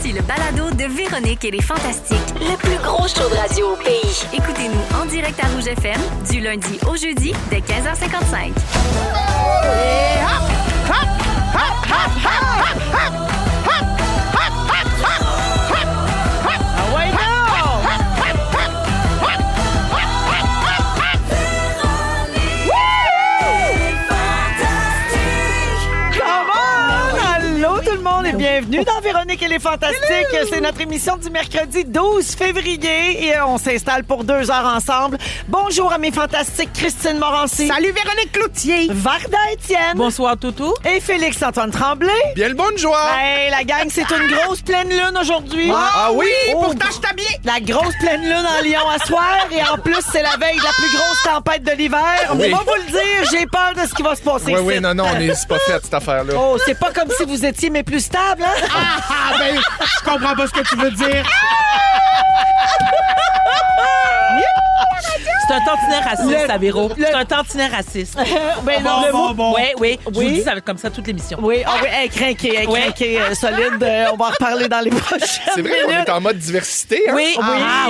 Voici le balado de Véronique et les Fantastiques. Le plus gros show de radio au pays. Écoutez-nous en direct à Rouge FM du lundi au jeudi dès 15h55. Bienvenue dans Véronique et les Fantastiques. C'est notre émission du mercredi 12 février et on s'installe pour 2 heures ensemble. Bonjour à mes fantastiques Christine Morancy. Salut Véronique Cloutier. Varda Étienne. Bonsoir Toutou. Et Félix-Antoine Tremblay. Bien le bonne joie. Hey, la gang, c'est une grosse pleine lune aujourd'hui. Ah oui? Pourtant, je t'habille. La grosse pleine lune en Lyon à soir et en plus, c'est la veille de la plus grosse tempête de l'hiver. Oui. On va vous le dire, j'ai peur de ce qui va se passer ici. Oui, non, c'est pas fait cette affaire-là. Oh, c'est pas comme si vous étiez mais plus stable, hein? Ben, je comprends pas ce que tu veux dire. C'est un tantinet raciste, ça, Véro. C'est un tantinet raciste. Ben non, Bon. Oui. Je vous Oui. dis ça comme ça toute l'émission. Oui, elle craqué, solide. On va en reparler dans les prochaines C'est vrai qu'on minutes. est en mode diversité, hein? Oui,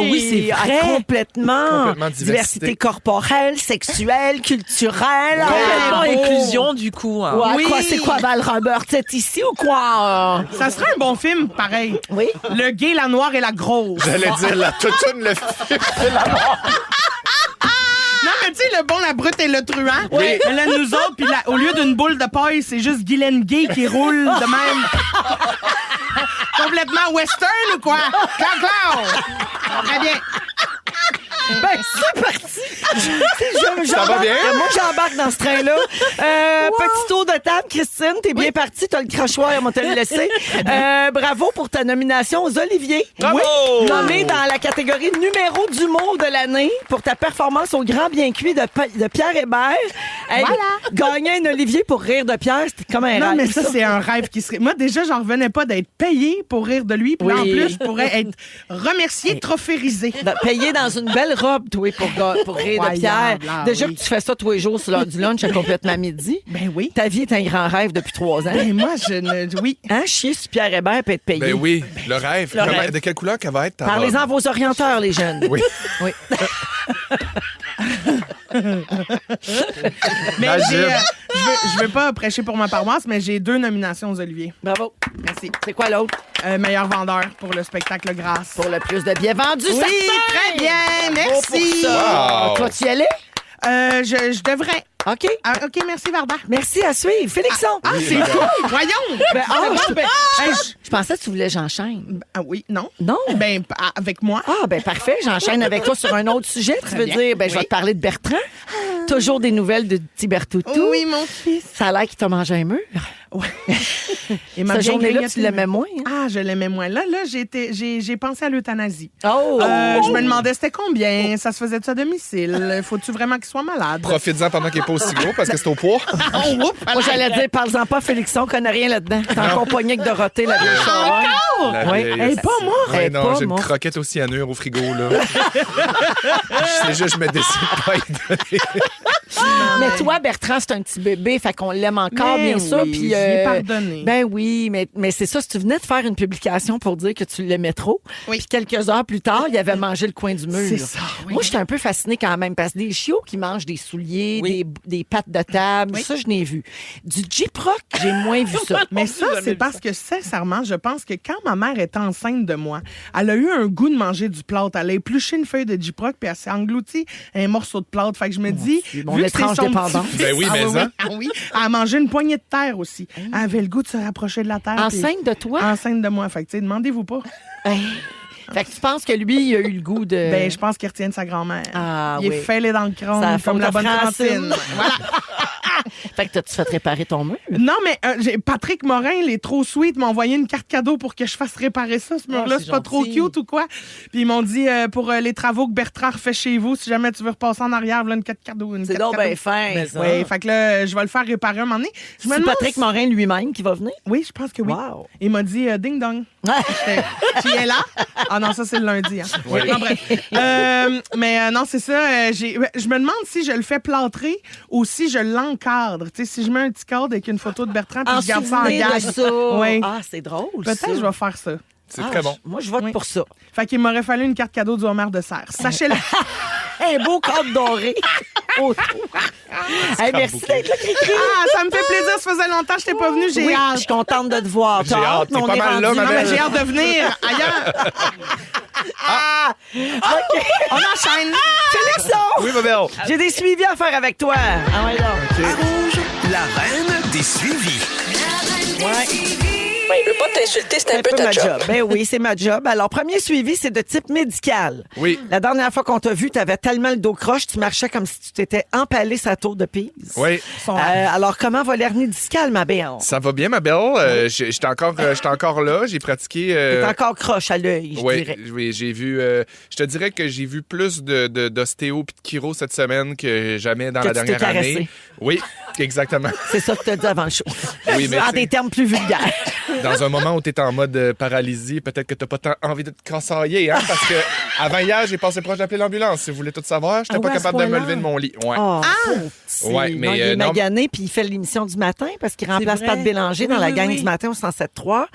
oui, c'est vrai. Complètement diversité. corporelle, sexuelle, culturelle. Complètement Ouais, inclusion, du coup. Hein. Ouais, Oui. quoi, c'est quoi, Val Robert? C'est ici ou quoi? Ça serait un bon film, pareil. Oui. Le gay, la noire et la grosse. J'allais dire la toutoune, le film. Non, mais tu sais, le bon, la brute et le truand. Oui. Mais là, nous autres, puis au lieu d'une boule de paille, c'est juste Guylaine Gay qui roule de même. Complètement western ou quoi? Clau! Très bien. Ben, c'est parti! Ça va bien? Moi, j'embarque dans ce train-là. Petit tour de table, Christine. T'es bien partie. T'as le crachoir, on va te le laisser. Bravo pour ta nomination aux Oliviers. Bravo! Nommé dans la catégorie numéro d'humour de l'année pour ta performance au Grand Bien Cuit de Pierre Hébert. Hey, gagner un Olivier pour rire de Pierre, c'était comme un Non, rêve. mais ça, c'est un rêve qui serait. Moi, déjà, j'en revenais pas d'être payé pour rire de lui. Puis là, en Oui. plus, je pourrais être remercié, trophérisé. Payé dans une belle robe, toi, pour rire de Pierre. Incroyable, ah Déjà oui. que tu fais ça tous les jours sur l'heure du lunch à complètement midi. Ben oui. Ta vie est un grand rêve depuis 3 ans. Ben moi, oui. Hein, chier sur Pierre Hébert peut être payé. Ben oui, le rêve. Le rêve. De quelle couleur qu'elle va être, ta Parlez-en à robe? vos orienteurs, les jeunes. Oui. Oui. Mais Imagine. je veux pas prêcher pour ma paroisse, mais j'ai 2 nominations aux Olivier. Bravo. Merci. C'est quoi l'autre? Meilleur vendeur pour le spectacle Grâce. Pour le plus de billets vendus, Oui, certain! très bien, Bravo merci. pour ça. Wow. Toi, tu y allais? Je devrais. OK. Ah, OK, merci, Varda. Merci à suivre. Félixon. Ah, c'est cool! Voyons! Ben, Hey, je pensais que tu voulais que j'enchaîne. oui, non? Non? Ben, avec moi. Ah, ben parfait. J'enchaîne avec toi sur un autre sujet. Tu veux bien. dire, ben, je vais Oui. te parler de Bertrand. Toujours des nouvelles de petit Bertoutou. Oui, mon fils. Ça a l'air qu'il t'a mangé un mur. Ouais. Et m'a Cette bien journée-là, grignoté. tu l'aimais moins. Hein? Ah, je l'aimais moins. Là, j'ai pensé à l'euthanasie. Oh! Je me demandais c'était combien, ça se faisait à domicile. Faut-tu vraiment qu'il soit malade? Profites-en pendant qu'il n'est pas aussi gros parce que c'est au poids. Oh, oups, Moi, j'allais dire, parle-en pas, Félixon, on connaît rien là-dedans. T'es encore pogné avec Dorothée, la vieille charogne. La Oui. vieille- Elle est pas morte. Ouais, Elle est non, pas j'ai une morte. croquette au cyanure au frigo, là. C'est juste, je me décide pas à y donner. Mais toi, Bertrand, c'est un petit bébé, fait qu'on l'aime encore, Mais bien sûr. oui, Puis, j'y ai pardonné. Ben oui, mais c'est ça. Si tu venais de faire une publication pour dire que tu l'aimais trop, Oui. puis quelques heures plus tard, il avait mangé le coin du mur. C'est ça, oui. Moi, j'étais un peu fascinée quand même, parce que des chiots qui mangent des souliers, Oui. des pattes de table, ça, je n'ai vu. Du J-Proc, j'ai moins vu ça. Mais ça, c'est parce que, sincèrement, je pense que quand ma mère était enceinte de moi, elle a eu un goût de manger du plâtre. Elle a épluché une feuille de J-Proc puis elle s'est engloutie un morceau de plâtre. Fait que je me dis, mon vu que c'est étrange son dépendance. petit-fils- Ben oui, mais oui, hein. ah oui. Elle a mangé une poignée de terre aussi. Elle avait le goût de se rapprocher de la terre. puis- Enceinte de toi? Enceinte de moi. Fait que, tu sais, demandez-vous pas. Hey. Fait que tu penses que lui, il a eu le goût de... Ben, je pense qu'il retient de sa grand-mère. Ah, il oui. est fêlé dans le crâne, Ça comme la faute bonne à Francine. Francine. Voilà. Fait que t'as-tu fait réparer ton mur? Non, mais Patrick Morin, il est trop sweet, m'a envoyé une carte cadeau pour que je fasse réparer ça, ce mur-là. c'est C'est pas trop gentil. cute ou quoi? Puis ils m'ont dit, pour les travaux que Bertrand refait chez vous, si jamais tu veux repasser en arrière, voilà une carte cadeau. C'est donc bien fin. Oui, fait que là, je vais le faire réparer un moment donné. Je me C'est demande Patrick si- Morin lui-même qui va venir? Oui, je pense que oui. Wow. Il m'a dit ding-dong. Tu es là? Ah non, ça, c'est le lundi. Hein. Oui. Non, bref. Non, c'est ça. Je me demande si je le fais plâtrer ou si je l'encadre. Tu sais, si je mets un petit cadre avec une photo de Bertrand puis En je garde ça en souvenir gag. de ça. Oui. Ah, c'est drôle, Peut-être ça. que je vais faire ça. C'est très bon. Moi, je vote Oui. pour ça. Fait qu'il m'aurait fallu une carte cadeau du homard de serre. Sachez-le. Un beau cadre doré. Autour. Hey, merci d'être là, Cricri. Ah, ça me fait plaisir. Ça faisait longtemps que je n'étais pas venue. J'ai Oui, je hâte. suis contente de te voir. J'ai hâte. mais T'es on pas est mal là, rendu- ma Non, mais belle. j'ai hâte de venir ailleurs. OK. On enchaîne. Félixon, Oui, ma belle. j'ai des suivis à faire avec toi. Ah ouais, donc. Rouge, la reine des suivis. Ben, je veux pas t'insulter, c'est un peu ta ma job. job. Ben oui, c'est ma job. Alors, premier suivi, c'est de type médical. Oui. La dernière fois qu'on t'a vu, tu avais tellement le dos croche, tu marchais comme si tu t'étais empalé sa tour de Pise. Oui. Alors, comment va l'hernie discale, ma belle? Ça va bien, ma belle. J'étais encore là. J'ai pratiqué. T'es encore croche à l'œil, je dirais. Oui, j'ai vu. Je te dirais que j'ai vu plus d'ostéo et de chiro cette semaine que jamais dans Que la tu t'es dernière année. caressé. Oui, exactement. C'est ça que tu as dit avant le show. Oui, mais en tu sais- des termes plus vulgaires. Dans un moment où tu es en mode paralysie, peut-être que tu pas tant envie de te cassailler, hein? Parce que avant hier, j'ai passé proche d'appeler l'ambulance. Si vous voulez tout savoir, j'étais Ah pas ouais, à capable ce de me point-là? lever de mon lit. Ouais. Oh, pauvre petit. Ouais, mais, Non, il est non, magané, puis il fait l'émission du matin parce qu'il remplace vrai. Pat Bélanger dans Oui, la oui, gang oui. du matin au 107.3.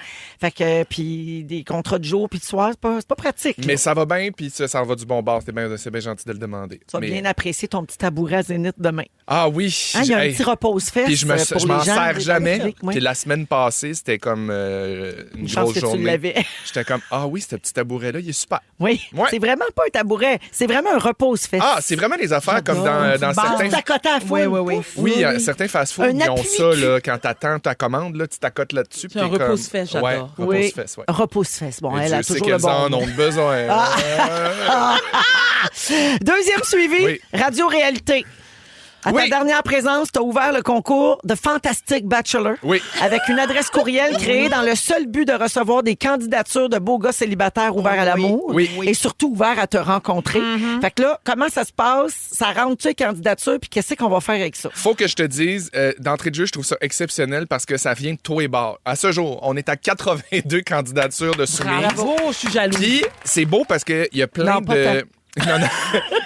Fait que, puis des contrats de jour puis de soir, c'est pas pratique. Mais là. ça va bien, puis ça va du bon bord. C'est bien gentil de le demander. Tu vas Mais- bien apprécier ton petit tabouret à Zénith demain. Ah oui. Hein, il y a un Hey. petit repose-fesses Puis je pour m'en les gens. sers des jamais. Pacifiques, oui. Puis la semaine passée, c'était comme une chance grosse que tu journée. l'avais. J'étais comme, ah oui, ce petit tabouret-là, il est super. Oui, Ouais. c'est vraiment pas un tabouret. C'est vraiment un repose-fesses. Ah, c'est vraiment des affaires comme dans certains... T'accotes à la foule. Oui. Pouf. Oui, certains fast-food, Un ils ont appui ça, là, quand t'attends ta commande, là, tu t'accotes là-dessus. C'est un puis t'es repose-fesses, comme- j'adore. Ouais, Oui, repose-fesses, ouais. repose-fesses. Bon, Et elle a Dieu sait toujours le qu'elles bon en mot. ont besoin. Deuxième suivi, Oui. Radio-réalité. À ta Oui. dernière présence, tu as ouvert le concours de Fantastic Bachelor Oui. avec une adresse courriel créée dans le seul but de recevoir des candidatures de beaux gars célibataires ouverts à l'amour Oui. et surtout ouverts à te rencontrer. Fait que là, comment ça se passe? Ça rentre-tu les candidatures puis qu'est-ce qu'on va faire avec ça? Faut que je te dise, d'entrée de jeu, je trouve ça exceptionnel parce que ça vient de tous les bords. À ce jour, on est à 82 candidatures de soumises. Bravo, je suis jalouse. Puis, c'est beau parce qu'il y a plein Non, pas de... Non, non.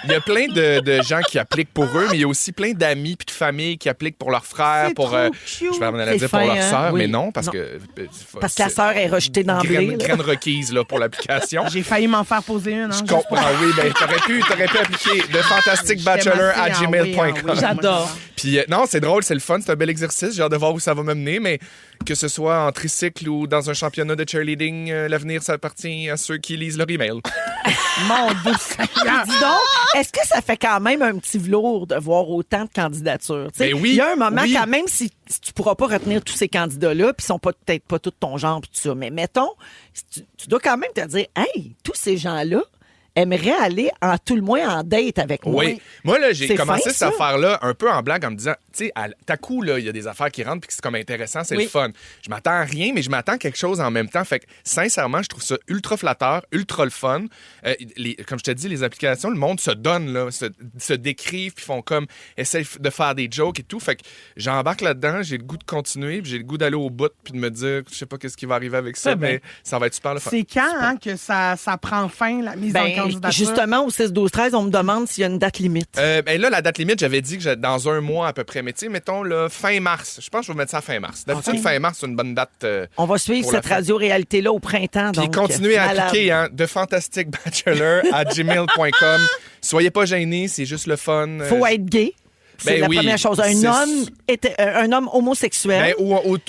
Il y a plein de gens qui appliquent pour eux, mais il y a aussi plein d'amis puis de familles qui appliquent pour leurs frères, C'est pour... trop cute. je vais m'en aller C'est dire pour fin, leurs hein? sœurs, Oui. mais non, parce Non. que... Parce que la sœur est rejetée d'emblée. là. Graine requise là, pour l'application. J'ai failli m'en faire poser une. Hein, Je comprends, oui, ben t'aurais pu appliquer de fantasticbachelor@gmail.com. J'adore. Puis non, c'est drôle, c'est le fun, c'est un bel exercice. J'ai hâte de voir où ça va me mener, mais que ce soit en tricycle ou dans un championnat de cheerleading, l'avenir, ça appartient à ceux qui lisent leur email. Mon Dieu Seigneur. Dis donc, est-ce que ça fait quand même un petit velours de voir autant de candidatures? Tu sais, Ben oui, il y a un moment oui. quand même, si tu pourras pas retenir tous ces candidats-là, puis ils sont peut-être pas tous ton genre, puis tout ça, mais mettons, tu dois quand même te dire, hey, tous ces gens-là aimeraient aller en tout le moins en date avec moi. Oui. Moi, là, j'ai C'est commencé fin, cette ça. affaire-là un peu en blague en me disant, tu sais, à coup, là, il y a des affaires qui rentrent puis que c'est comme intéressant, c'est Oui. le fun. Je m'attends à rien, mais je m'attends à quelque chose en même temps. Fait que, sincèrement, je trouve ça ultra flatteur, ultra le fun. Comme je te dis, les applications, le monde se donne, là, se décrivent puis font comme, essayent de faire des jokes et tout. Fait que j'embarque là-dedans, j'ai le goût de continuer puis j'ai le goût d'aller au bout puis de me dire, je sais pas qu'est-ce qui va arriver avec ça, Très bien. mais ça va être super le fun. C'est quand hein, que ça prend fin, la mise en Ben, candidature? justement, au 6-12-13, on me demande s'il y a une date limite. Ben là, la date limite, j'avais dit que dans un mois à peu près. Mais tu sais, mettons, là, fin mars. Je pense que je vais mettre ça à fin mars. D'habitude, OK. fin mars, c'est une bonne date. On va suivre pour la cette fin. radio-réalité-là au printemps. Puis donc, continuez à malade. appliquer, hein, de fantasticbachelor@gmail.com. Soyez pas gênés, c'est juste le fun. Faut être gay. C'est Ben la oui, première chose. c'est- Un homme homosexuel. Ben,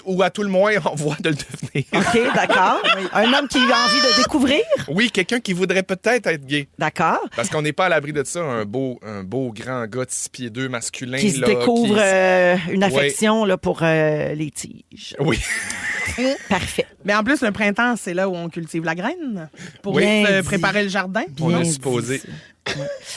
ou à tout le moins, on voit de le devenir. OK, d'accord. Un homme qui a envie de découvrir. Oui, quelqu'un qui voudrait peut-être être gay. D'accord. Parce qu'on n'est pas à l'abri de ça. Un beau grand gars de 6 pieds 2 masculin. Qui se là, découvre qui- une affection là, pour les tiges. Oui. Parfait. Mais en plus, le printemps, c'est là où on cultive la graine pour Oui. Bien dit. préparer le jardin. On Bien est dit. supposé.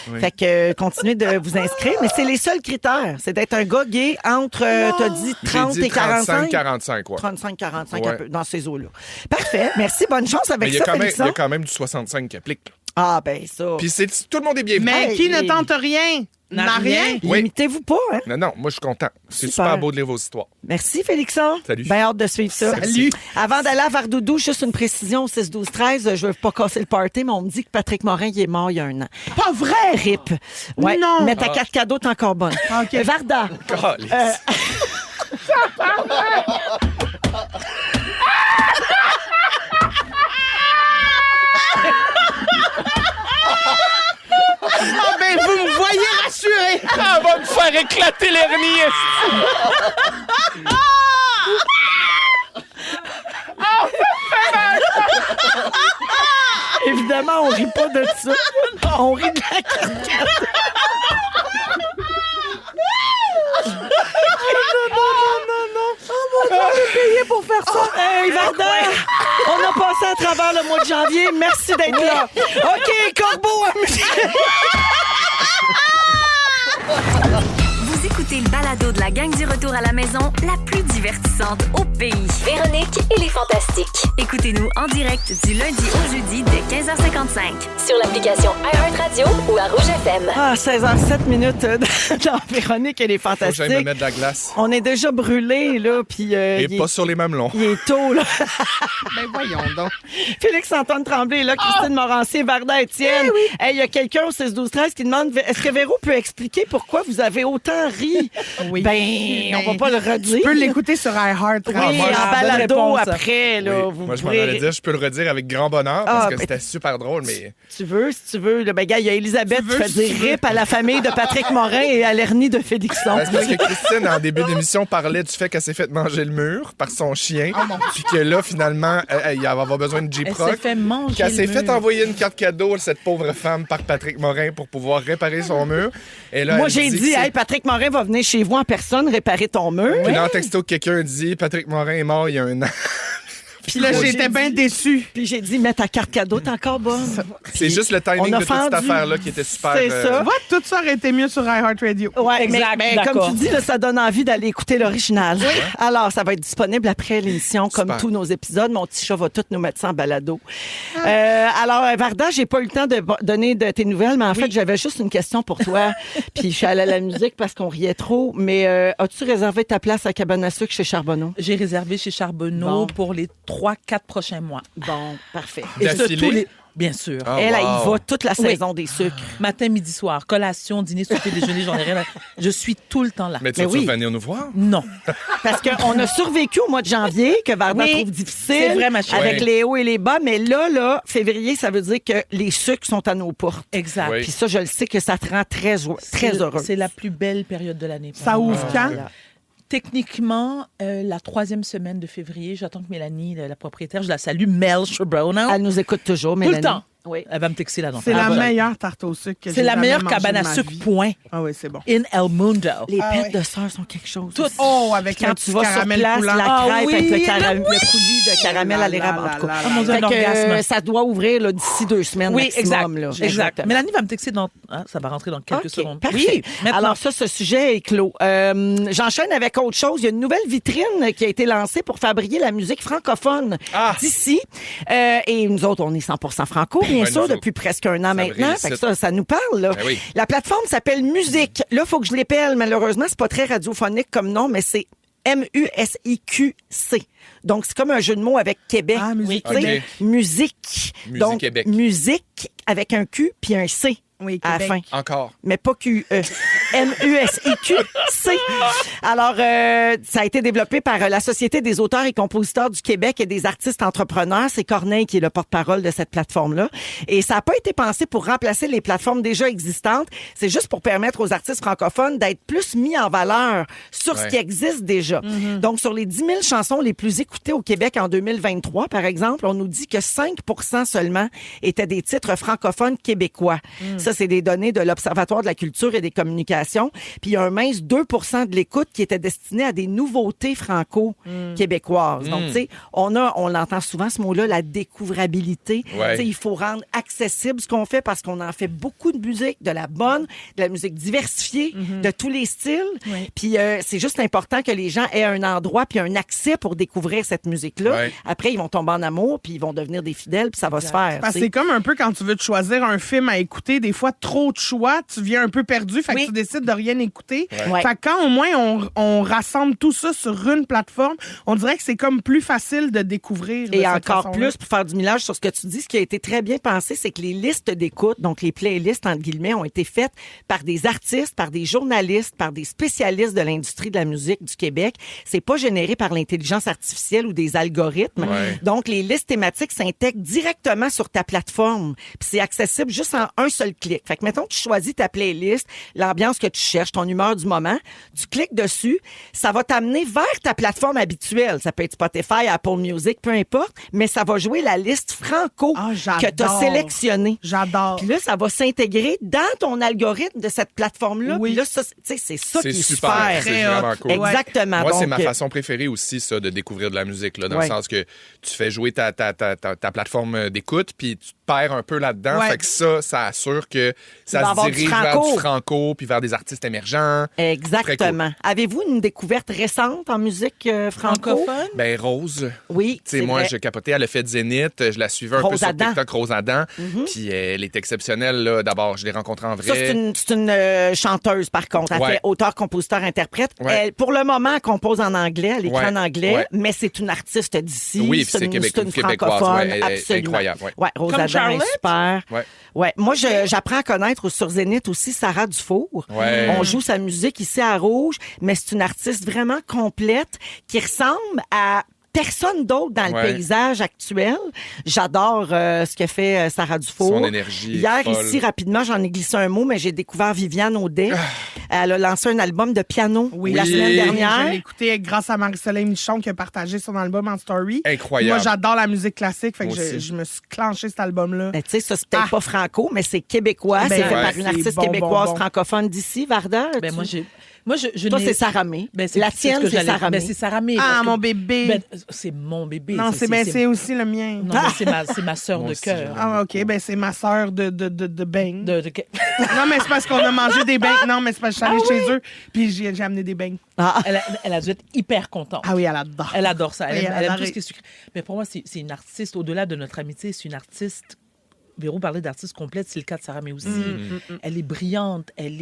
Oui. Fait que continuez de vous inscrire, mais c'est les seuls critères. C'est d'être un gars gay entre, t'as dit, J'ai 30 dit et 45. 35-45, ouais. 35-45, Ouais. un peu, dans ces eaux-là. Parfait. Merci. Bonne chance Mais avec il y a ça, quand même- il y Félixon. a quand même du 65 qui applique. Ah, ben ça. Puis tout le monde est bienvenu. Mais Hey, qui ne hey. tente rien n'a rien. Oui. Limitez-vous pas, hein? Non, moi, je suis content. C'est Super. super beau de lire vos histoires. Merci, Félixon. Salut. Bien hâte de suivre ça. Salut. Avant d'aller à Vardoudou, juste une précision au 6-12-13. Je veux pas casser le party, mais on me dit que Patrick Morin, il est mort il y a un an. Pas vrai! RIP. Ouais. Non. Mais ta carte cadeau est encore bonne. OK. Varda. Calisse. éclaté l'hernie. Évidemment, on rit pas de ça. On rit de la cascade. Pour faire ça. Hey, Varda, on a passé à travers le mois de janvier. Merci d'être là. OK, Corbeau. Vous écoutez le balado de la gang du retour à la maison, la plus divertissante au pays. Véronique et les Fantastiques. Écoutez-nous en direct du lundi au jeudi dès 15h55. Sur l'application iHeartRadio ou à Rouge FM. Ah, 16h07 minutes dans Véronique et les Faut que j'aille me Fantastiques. mettre de la glace. On est déjà brûlés, là, puis Et il pas sur les mamelons. est tôt, là. Ben voyons donc. Félix-Antoine Tremblay est là, Christine Morancier, Varda Étienne. Hey, il y a quelqu'un au 6-12-13 qui demande est-ce que Véro peut expliquer pourquoi vous avez autant ri? Oui. Ben, on va pas le redire. Tu peux l'écouter sur iHeart. Oui, moi, en bonne balado réponse. après, là. Oui. Vous Moi, je m'en pourrez- allais dire, je peux le redire avec grand bonheur parce Ah, que ben- c'était super drôle, mais Si tu veux. Là, ben, gars, il y a Elisabeth Tu qui veux, fait si dire tu veux. rip à la famille de Patrick Morin et à l'hernie de Félixon. c'est parce que Christine, en début d'émission, parlait du fait qu'elle s'est fait manger le mur par son chien. Puis que là, finalement, il va avoir besoin de Elle s'est J-Proc. fait manger Qu'elle s'est le fait mur. envoyer une carte cadeau, cette pauvre femme, par Patrick Morin pour pouvoir réparer son mur. Et là, Moi, elle j'ai dit dit, que c'est- hey, Patrick Morin va venir chez vous en personne réparer ton mur. Puis là, en texto, quelqu'un dit Patrick Morin est mort il y a un an. Puis là, j'étais bien déçue. Puis j'ai dit, mets ta carte cadeau, t'es encore bonne. C'est juste le timing on a de toute cette fendu. affaire-là qui était super. C'est ça. Tu vois, tout ça aurait été mieux sur iHeartRadio. Ouais, Exact, mais d'accord. comme tu dis, là, ça donne envie d'aller écouter l'original. Alors, ça va être disponible après l'émission, comme Super. tous nos épisodes. Mon petit chat va tout nous mettre ça en balado. Alors, Varda, j'ai pas eu le temps de donner de tes nouvelles, mais en fait, j'avais juste une question pour toi. Puis je suis allée à la musique parce qu'on riait trop. Mais as-tu réservé ta place à Cabane à sucre chez Charbonneau? J'ai réservé chez Charbonneau Bon. pour les 3-4 prochains mois. Bon, parfait. Et ça, D'affilée? tous les... Bien sûr. Ah, Elle, elle wow. y va toute la Oui. saison des sucres. Matin, midi, soir, collation, dîner, souper, déjeuner, j'en ai rien. Je suis tout le temps là. Mais tu Mais vas-tu oui. venir nous voir? Non. Parce qu'on a survécu au mois de janvier, que Varda Oui, trouve difficile. c'est vrai, ma chérie. Avec Ouais. les hauts et les bas. Mais là, février, ça veut dire que les sucres sont à nos portes. Exact. Oui. Puis ça, je le sais que ça te rend très heureux. C'est la plus belle période de l'année. pour Ça moi. ouvre quand? Techniquement, la 3e semaine de février, j'attends que Mélanie, la propriétaire, je la salue, Mel Shabrono. Elle nous écoute toujours, Tout Mélanie. le temps. Oui. Elle va me texter là dans C'est ta- la Ah, voilà. meilleure tarte au sucre que j'ai C'est la jamais meilleure mangée cabane de à ma sucre, vie. point. Ah oui, c'est bon. In El Mundo. Les Ah pêtes ouais. de sœur sont quelque chose. Tout. aussi. Oh, avec Quand le tu petit vas sur caramel place, coulant. la Ah crêpe oui, avec mais le coulis de caramel à l'érable, en tout cas. Ah, mon Dieu, Fait un que, orgasme. ça doit ouvrir là, d'ici 2 semaines Oui, maximum. exact. Là. Exact. Exactement. Mélanie va me texter dans... Ah, ça va rentrer dans quelques OK, secondes. parfait. Oui, maintenant. Alors ça, ce sujet est clos. J'enchaîne avec autre chose. Il y a une nouvelle vitrine qui a été lancée pour fabriquer la musique francophone d'ici. Et nous autres, on est 100% franco, bien Ouais, sûr, nous depuis presque un an maintenant. brille Fait que ici. ça nous parle. Là. Ben oui. La plateforme s'appelle Musique. Là, il faut que je l'épelle. Malheureusement, c'est pas très radiophonique comme nom, mais c'est MUSIQC. Donc, c'est comme un jeu de mots avec Québec. Ah, Musique Tu sais, Québec. Musique. Musique Donc, Québec. musique avec un Q puis un C Oui, à la Québec. fin. Encore. Mais pas QE. MUSIQC. Alors, ça a été développé par la Société des auteurs et compositeurs du Québec et des artistes entrepreneurs. C'est Corneille qui est le porte-parole de cette plateforme-là. Et ça n'a pas été pensé pour remplacer les plateformes déjà existantes. C'est juste pour permettre aux artistes francophones d'être plus mis en valeur sur ce Ouais. qui existe déjà. Donc, sur les 10 000 chansons les plus écoutées au Québec en 2023, par exemple, on nous dit que 5 seulement étaient des titres francophones québécois. Ça, c'est des données de l'Observatoire de la culture et des communications. Puis il y a un mince 2 de l'écoute qui était destiné à des nouveautés franco-québécoises. Donc, tu sais, on l'entend souvent ce mot-là, la découvrabilité. Ouais. Tu sais, il faut rendre accessible ce qu'on fait parce qu'on en fait beaucoup de musique, de la bonne, de la musique diversifiée, de tous les styles. Puis c'est juste important que les gens aient un endroit puis un accès pour découvrir cette musique-là. Ouais. Après, ils vont tomber en amour puis ils vont devenir des fidèles puis ça va se faire. Parce tu que sais. c'est comme un peu quand tu veux te choisir un film à écouter, des fois trop de choix, tu viens un peu perdu, fait que tu décides de rien écouter. Ouais. Fait que quand au moins on rassemble tout ça sur une plateforme, on dirait que c'est comme plus facile de découvrir. de Et cette encore façon-là. plus, pour faire du millage sur ce que tu dis, ce qui a été très bien pensé, c'est que les listes d'écoute, donc les playlists, entre guillemets, ont été faites par des artistes, par des journalistes, par des spécialistes de l'industrie de la musique du Québec. C'est pas généré par l'intelligence artificielle ou des algorithmes. Ouais. Donc, les listes thématiques s'intègrent directement sur ta plateforme. Puis c'est accessible juste en un seul cliques. Fait que, mettons que tu choisis ta playlist, l'ambiance que tu cherches, ton humeur du moment, tu cliques dessus, ça va t'amener vers ta plateforme habituelle. Ça peut être Spotify, Apple Music, peu importe, mais ça va jouer la liste franco Ah, que tu as j'adore. sélectionnée. J'adore. Puis là, ça va s'intégrer dans ton algorithme de cette plateforme-là. Oui. Puis là, ça, tu sais, c'est ça C'est qui est super, super. c'est vraiment cool. Exactement. Moi, c'est Donc, ma façon préférée aussi, ça, de découvrir de la musique, là, dans Ouais. le sens que tu fais jouer ta plateforme d'écoute, puis tu te perds un peu là-dedans. Ouais. Fait que ça assure que Il va y ça avoir se du dirige vers franco. du franco, puis vers des artistes émergents. Très Exactement. Avez-vous une découverte récente en musique franco? Francophone? Ben, Rose. Oui, Tu sais, c'est moi, vrai. je capotais, elle a fait Zénith, je la suivais un Rose peu sur Adam. TikTok, Rose Adam, puis elle est exceptionnelle, là. D'abord, je l'ai rencontrée en vrai. Ça, c'est une chanteuse, par contre. Elle Ouais. fait auteur, compositeur, interprète. Ouais. Elle, pour le moment, elle compose en anglais. Elle écrit Ouais. en anglais, Ouais. mais c'est une artiste d'ici. Oui, puis c'est une québécoise, francophone, ouais, elle est absolument. incroyable, ouais. Ouais, Rose Comme Adam est Charlotte? super. Ouais. Ouais. Moi, j'apprends à connaître sur Zénith aussi Sarah Dufour. Ouais. On joue sa musique ici à Rouge, mais c'est une artiste vraiment complète qui ressemble à personne d'autre dans le Ouais. paysage actuel. J'adore ce que fait Sarah Dufour. Son énergie est Hier, folle. ici, rapidement, j'en ai glissé un mot, mais j'ai découvert Viviane Audet. Elle a lancé un album de piano la semaine Je dernière. l'ai écouté grâce à Marie-Soleil Michon qui a partagé son album en story. Incroyable. Moi, j'adore la musique classique, fait que Moi aussi. je me suis clenché cet album-là. Ben, tu sais, ça, c'est peut-être Ah. pas franco, mais c'est québécois. Ben, c'est fait ouais. par une artiste C'est bon, québécoise bon. francophone d'ici, Varda. Ben, tu- moi, je Toi, n'ai- c'est Sarah May. Ben, La ce tienne, que c'est j'allais- Sarah May. Ben, c'est Sarah May. Ah, parce que- mon bébé. Ben, c'est mon bébé. non, c'est aussi le mien. Non, mais c'est ma sœur Moi de aussi, cœur. Ah, OK, ben c'est ma sœur de beignes. De- Non, mais c'est parce qu'on a mangé des beignes. Non, mais c'est parce que je suis allée Ah chez eux, puis j'ai amené des beignes. Ah. Elle a dû être hyper contente. Ah oui, elle adore. Elle adore ça. Elle Oui, aime, elle elle aime adore. tout ce qui est sucré. Mais pour moi, c'est une artiste, au-delà de notre amitié, c'est une artiste. Véro parlait d'artiste complète, c'est le cas de Sarah May aussi. Elle est brillante, elle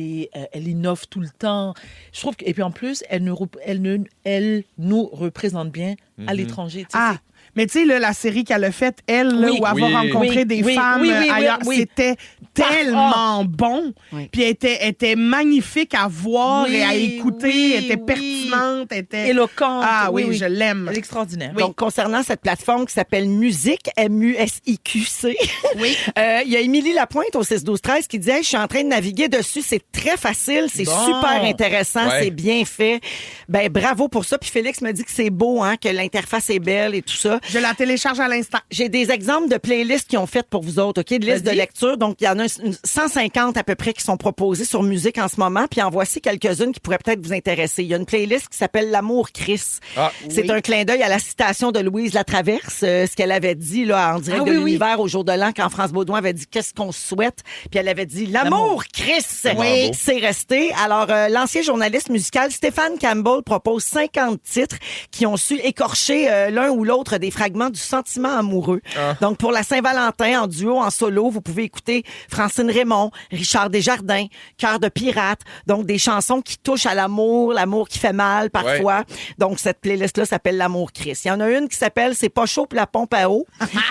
innove tout le temps. Je trouve que, et puis en plus, elle nous représente bien à l'étranger. Tu sais, Ah, mais tu sais, là, la série qu'elle a faite, elle, là, Oui. où elle va Oui. rencontrer Oui, des oui, femmes oui, oui, ailleurs, oui. c'était tellement bon. Oui. Puis elle était magnifique à voir Oui, et à écouter. oui, Elle était oui. pertinente. Elle était... éloquente. Ah oui, je l'aime. Elle est extraordinaire. Donc, concernant cette plateforme qui s'appelle Musique, M-U-S-I-Q-C, il y a Émilie Lapointe au 6-12-13 qui dit hey, je suis en train de naviguer dessus, c'est très facile, c'est Bon. super intéressant, Ouais. c'est bien fait. Ben bravo pour ça. Puis Félix me dit que c'est beau, hein, que l'interface est belle et tout ça. Je la télécharge à l'instant. J'ai des exemples de playlists qui ont fait pour vous autres, OK? De listes de Vas-y. lecture. Donc, il y en a 150 à peu près qui sont proposées sur musique en ce moment. Puis en voici quelques-unes qui pourraient peut-être vous intéresser. Il y a une playlist qui s'appelle L'amour Chris. Ah, C'est un clin d'œil à la citation de Louise Latraverse, ce qu'elle avait dit là en direct Ah de oui, oui. l'univers au jour de l'an quand France Baudouin avait dit qu'est-ce qu'on souhaite. Puis elle avait dit L'amour Chris. Oui. C'est resté. Alors, l'ancien journaliste musical Stéphane Campbell propose 50 titres qui ont su écorcher l'un ou l'autre des fragments du sentiment amoureux. Donc, pour la Saint-Valentin, en duo, en solo, vous pouvez écouter Francine Raymond, Richard Desjardins, Cœur de pirate. Donc, des chansons qui touchent à l'amour qui fait mal parfois. Donc, cette playlist-là s'appelle L'amour Chris. Il y en a une qui s'appelle C'est pas chaud pour la pompe à eau.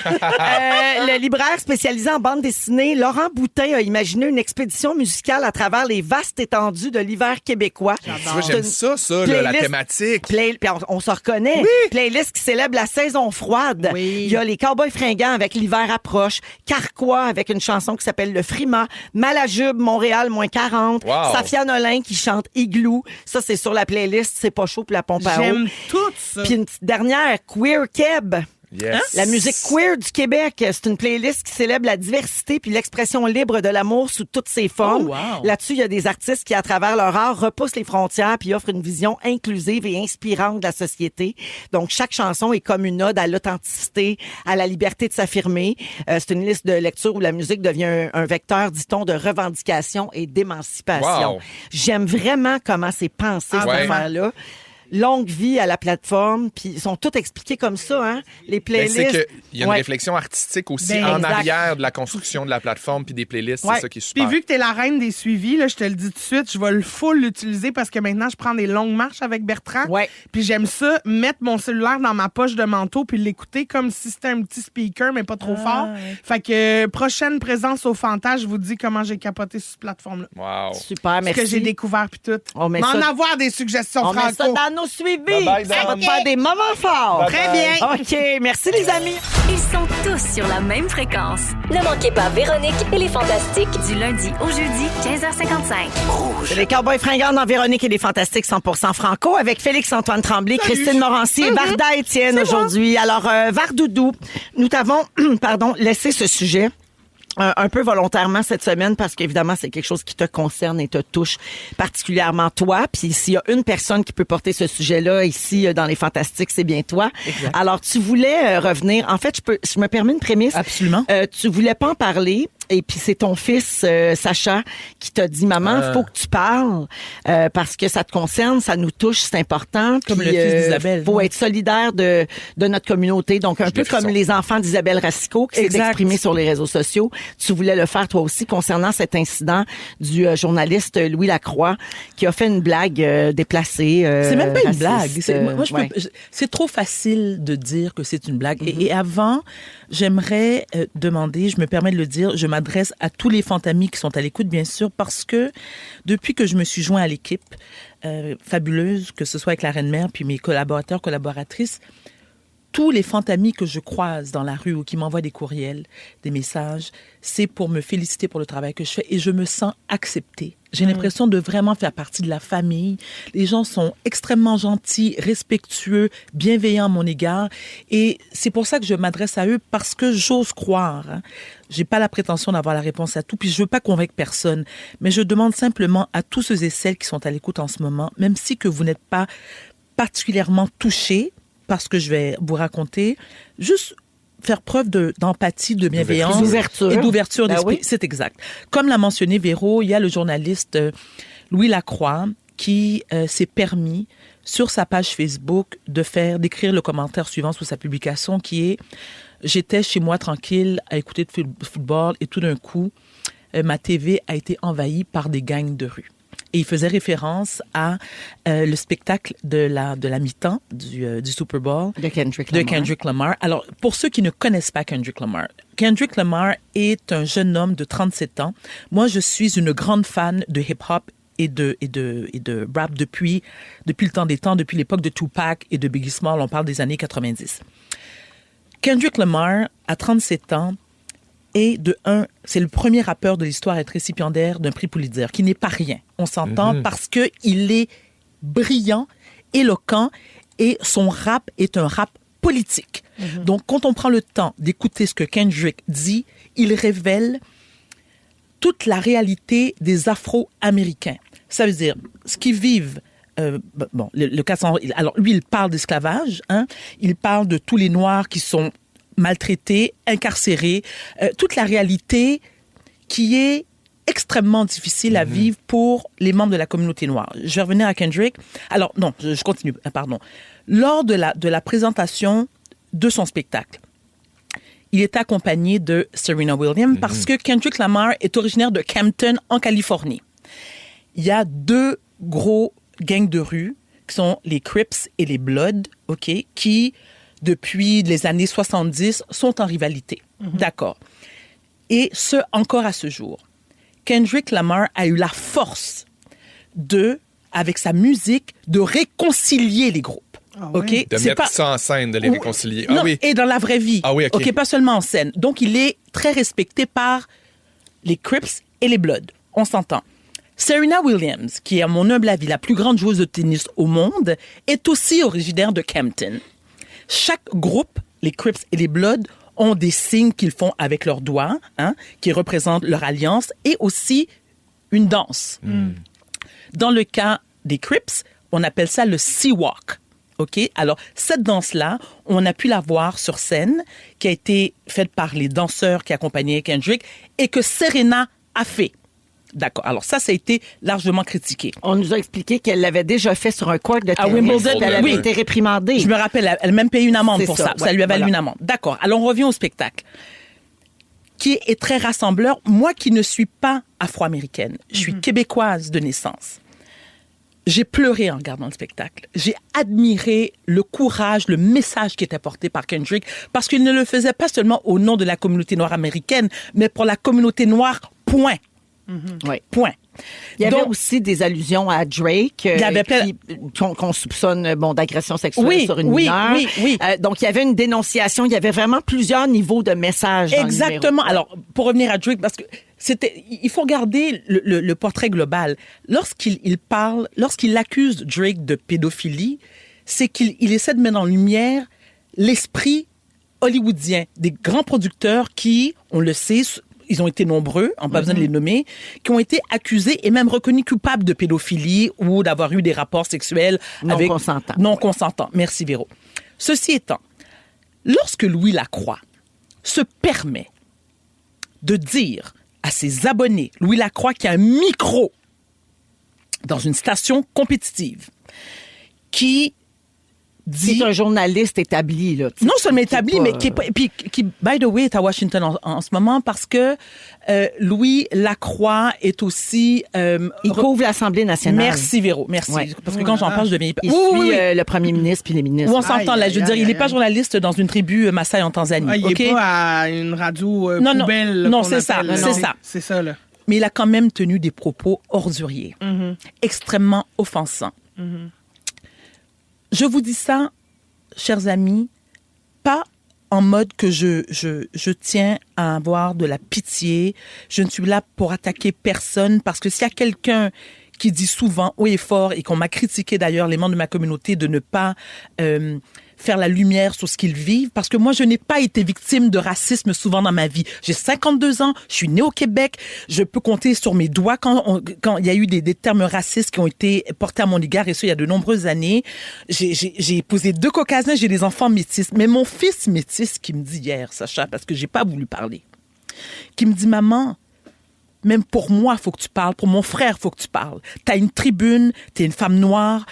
Le libraire spécialisé en bande dessinée, Laurent Boutin, a imaginé une expédition musicale à travers les vastes étendues de l'hiver québécois. Tu vois, j'aime ça, là, la Playlist- thématique. Puis on se reconnaît. Playlist qui célèbre la saison froide. Oui. Il y a les Cowboys fringants avec l'hiver approche. Carquois avec une chanson qui s'appelle Le Frima. Malajube, Montréal, moins 40. Wow. Safia Nolin qui chante Igloo. Ça, c'est sur la playlist. C'est pas chaud pour la pompe à eau. J'aime tout ça. Puis une petite dernière, Queer Keb. Yes. La musique queer du Québec, c'est une playlist qui célèbre la diversité puis l'expression libre de l'amour sous toutes ses formes. Oh, wow. Là-dessus, il y a des artistes qui, à travers leur art, repoussent les frontières puis offrent une vision inclusive et inspirante de la société. Donc, chaque chanson est comme une ode à l'authenticité, à la liberté de s'affirmer. C'est une liste de lecture où la musique devient un vecteur, dit-on, de revendication et d'émancipation. Wow. J'aime vraiment comment c'est pensé, cette ouais. affaire-là. Longue vie à la plateforme, puis ils sont tous expliqués comme ça, hein? Les Ben, playlists. c'est qu'il y a une Ouais. réflexion artistique aussi Ben, en exact. arrière de la construction de la plateforme puis des playlists. Ouais. C'est ça qui est Puis super. vu que t'es la reine des suivis, là, je te le dis tout de suite, je vais le full l'utiliser parce que maintenant, je prends des longues marches avec Bertrand. Ouais. Puis j'aime ça, mettre mon cellulaire dans ma poche de manteau puis l'écouter comme si c'était un petit speaker, mais pas trop fort. ouais. Fait que prochaine présence au Fanta, je vous dis comment j'ai capoté sur cette plateforme-là. Wow. Super, Ce merci. que j'ai découvert puis tout. On met M'en ça- avoir des suggestions, On met ça Franco. dans nos suivis. Bye bye, Ça va Dan. te faire des moments forts. Très bien. OK, merci les amis. Ils sont tous sur la même fréquence. Ne manquez pas Véronique et les Fantastiques. Du lundi au jeudi, 15h55. C'est les Cowboys fringants dans Véronique et les Fantastiques 100% franco avec Félix-Antoine Tremblay, Christine Morancy et Varda Étienne aujourd'hui. Alors, Vardoudou, nous t'avons laissé ce sujet un peu volontairement cette semaine parce qu'évidemment, c'est quelque chose qui te concerne et te touche particulièrement toi. Puis s'il y a une personne qui peut porter ce sujet-là ici dans les Fantastiques, c'est bien toi. Exact. Alors, tu voulais revenir. En fait, je me permets une prémisse. Absolument. Tu voulais pas en parler. Et puis c'est ton fils, Sacha, qui t'a dit, maman, faut que tu parles parce que ça te concerne, ça nous touche, c'est important. Comme puis, le fils d'Isabelle. Faut être solidaire de notre communauté. Donc, un peu comme les enfants d'Isabelle Racicot qui s'est Exact. exprimé sur les réseaux sociaux. Tu voulais le faire toi aussi concernant cet incident du journaliste Louis Lacroix qui a fait une blague déplacée. C'est même pas une raciste, blague. Moi, ouais. c'est trop facile de dire que c'est une blague. Mm-hmm. Et avant, j'aimerais demander, je me permets de le dire, je m'adresse à tous les fantamis qui sont à l'écoute, bien sûr, parce que depuis que je me suis joint à l'équipe fabuleuse, que ce soit avec la Reine-Mère puis mes collaborateurs, collaboratrices, tous les fantamis que je croise dans la rue ou qui m'envoient des courriels, des messages, c'est pour me féliciter pour le travail que je fais et je me sens acceptée. J'ai l'impression de vraiment faire partie de la famille. Les gens sont extrêmement gentils, respectueux, bienveillants à mon égard. Et c'est pour ça que je m'adresse à eux parce que j'ose croire. J'ai pas la prétention d'avoir la réponse à tout, puis je veux pas convaincre personne. Mais je demande simplement à tous ceux et celles qui sont à l'écoute en ce moment, même si que vous n'êtes pas particulièrement touchés par ce que je vais vous raconter, juste faire preuve d'empathie, de bienveillance D'ouverture. et d'ouverture Ben d'esprit. oui. C'est exact. Comme l'a mentionné Véro, il y a le journaliste Louis Lacroix qui s'est permis sur sa page Facebook d'écrire le commentaire suivant sous sa publication qui est « J'étais chez moi tranquille à écouter du football et tout d'un coup, ma TV a été envahie par des gangs de rue. » Et il faisait référence à le spectacle de la mi-temps du Super Bowl De Kendrick de Lamar. Kendrick Lamar. Alors, pour ceux qui ne connaissent pas Kendrick Lamar est un jeune homme de 37 ans. Moi, je suis une grande fan de hip-hop et de rap depuis le temps des temps, depuis l'époque de Tupac et de Biggie Small. On parle des années 90. Kendrick Lamar, à 37 ans, c'est le premier rappeur de l'histoire à être récipiendaire d'un prix Pulitzer, qui n'est pas rien. On s'entend parce que il est brillant, éloquent et son rap est un rap politique. Donc, quand on prend le temps d'écouter ce que Kendrick dit, il révèle toute la réalité des Afro-Américains. Ça veut dire ce qu'ils vivent. Le 400. Alors, lui, il parle d'esclavage. Il parle de tous les Noirs qui sont maltraités, incarcérés, toute la réalité qui est extrêmement difficile à vivre pour les membres de la communauté noire. Je vais revenir à Kendrick. Alors, non, je continue, pardon. Lors de la présentation de son spectacle, il est accompagné de Serena Williams parce que Kendrick Lamar est originaire de Campton, en Californie. Il y a deux gros gangs de rue qui sont les Crips et les Bloods, OK, qui depuis les années 70, sont en rivalité. D'accord. Et ce, encore à ce jour. Kendrick Lamar a eu la force avec sa musique, de réconcilier les groupes. OK? De mettre ça en scène, de les réconcilier. Non, et dans la vraie vie. Ah oui, OK. Pas seulement en scène. Donc, il est très respecté par les Crips et les Bloods. On s'entend. Serena Williams, qui est, à mon humble avis, la plus grande joueuse de tennis au monde, est aussi originaire de Campton. Chaque groupe, les Crips et les Bloods, ont des signes qu'ils font avec leurs doigts, qui représentent leur alliance, et aussi une danse. Dans le cas des Crips, on appelle ça le Sea Walk. OK? Alors, cette danse-là, on a pu la voir sur scène, qui a été faite par les danseurs qui accompagnaient Kendrick, et que Serena a fait. D'accord. Alors ça a été largement critiqué. On nous a expliqué qu'elle l'avait déjà fait sur un court de tennis. À Wimbledon, Elle avait oui. été réprimandée. Je me rappelle, elle a même payé une amende C'est pour ça, ça. ouais, Ça lui a valu voilà. une amende. D'accord. Alors, on revient au spectacle, qui est très rassembleur. Moi qui ne suis pas afro-américaine, je suis québécoise de naissance. J'ai pleuré en regardant le spectacle. J'ai admiré le courage, le message qui était porté par Kendrick, parce qu'il ne le faisait pas seulement au nom de la communauté noire américaine, mais pour la communauté noire, point. Oui. Point. Il y avait Donc, aussi des allusions à Drake Il y avait plein- qu'on soupçonne d'agression sexuelle sur une mineure. Oui. Donc, il y avait une dénonciation. Il y avait vraiment plusieurs niveaux de messages dans le numéro. Exactement. Alors, pour revenir à Drake, parce que il faut regarder le portrait global. Lorsqu'il accuse Drake de pédophilie, c'est qu'il essaie de mettre en lumière l'esprit hollywoodien des grands producteurs qui, on le sait, ils ont été nombreux, on n'a pas besoin de les nommer, qui ont été accusés et même reconnus coupables de pédophilie ou d'avoir eu des rapports sexuels non consentants. Merci, Véro. Ceci étant, lorsque Louis Lacroix se permet de dire à ses abonnés, Louis Lacroix qui a un micro dans une station compétitive, qui dit... C'est un journaliste établi, là. Non seulement établi, mais qui, by the way, est à Washington en ce moment parce que Louis Lacroix est aussi... il couvre l'Assemblée nationale. Merci, Véro. Merci. Ouais. Parce que quand j'en parle, je deviens... Il suit le premier ministre puis les ministres. Où on s'entend, là. Je veux dire, il n'est pas journaliste dans une tribu Maasai en Tanzanie. Il n'est pas à une radio poubelle. Non, c'est ça. C'est ça. C'est ça, là. Mais il a quand même tenu des propos orduriers, extrêmement offensants. Je vous dis ça, chers amis, pas en mode que je tiens à avoir de la pitié. Je ne suis là pour attaquer personne parce que s'il y a quelqu'un qui dit souvent haut et fort et qu'on m'a critiqué d'ailleurs, les membres de ma communauté, de ne pas faire la lumière sur ce qu'ils vivent, parce que moi, je n'ai pas été victime de racisme souvent dans ma vie. J'ai 52 ans, je suis née au Québec, je peux compter sur mes doigts quand il y a eu des termes racistes qui ont été portés à mon égard, et ça, il y a de nombreuses années. J'ai épousé 2 Caucasiens, j'ai des enfants métis. Mais mon fils métis qui me dit hier, Sacha, parce que j'ai pas voulu parler, qui me dit, maman, même pour moi, faut que tu parles. Pour mon frère, faut que tu parles. T'as une tribune, t'es une femme noire,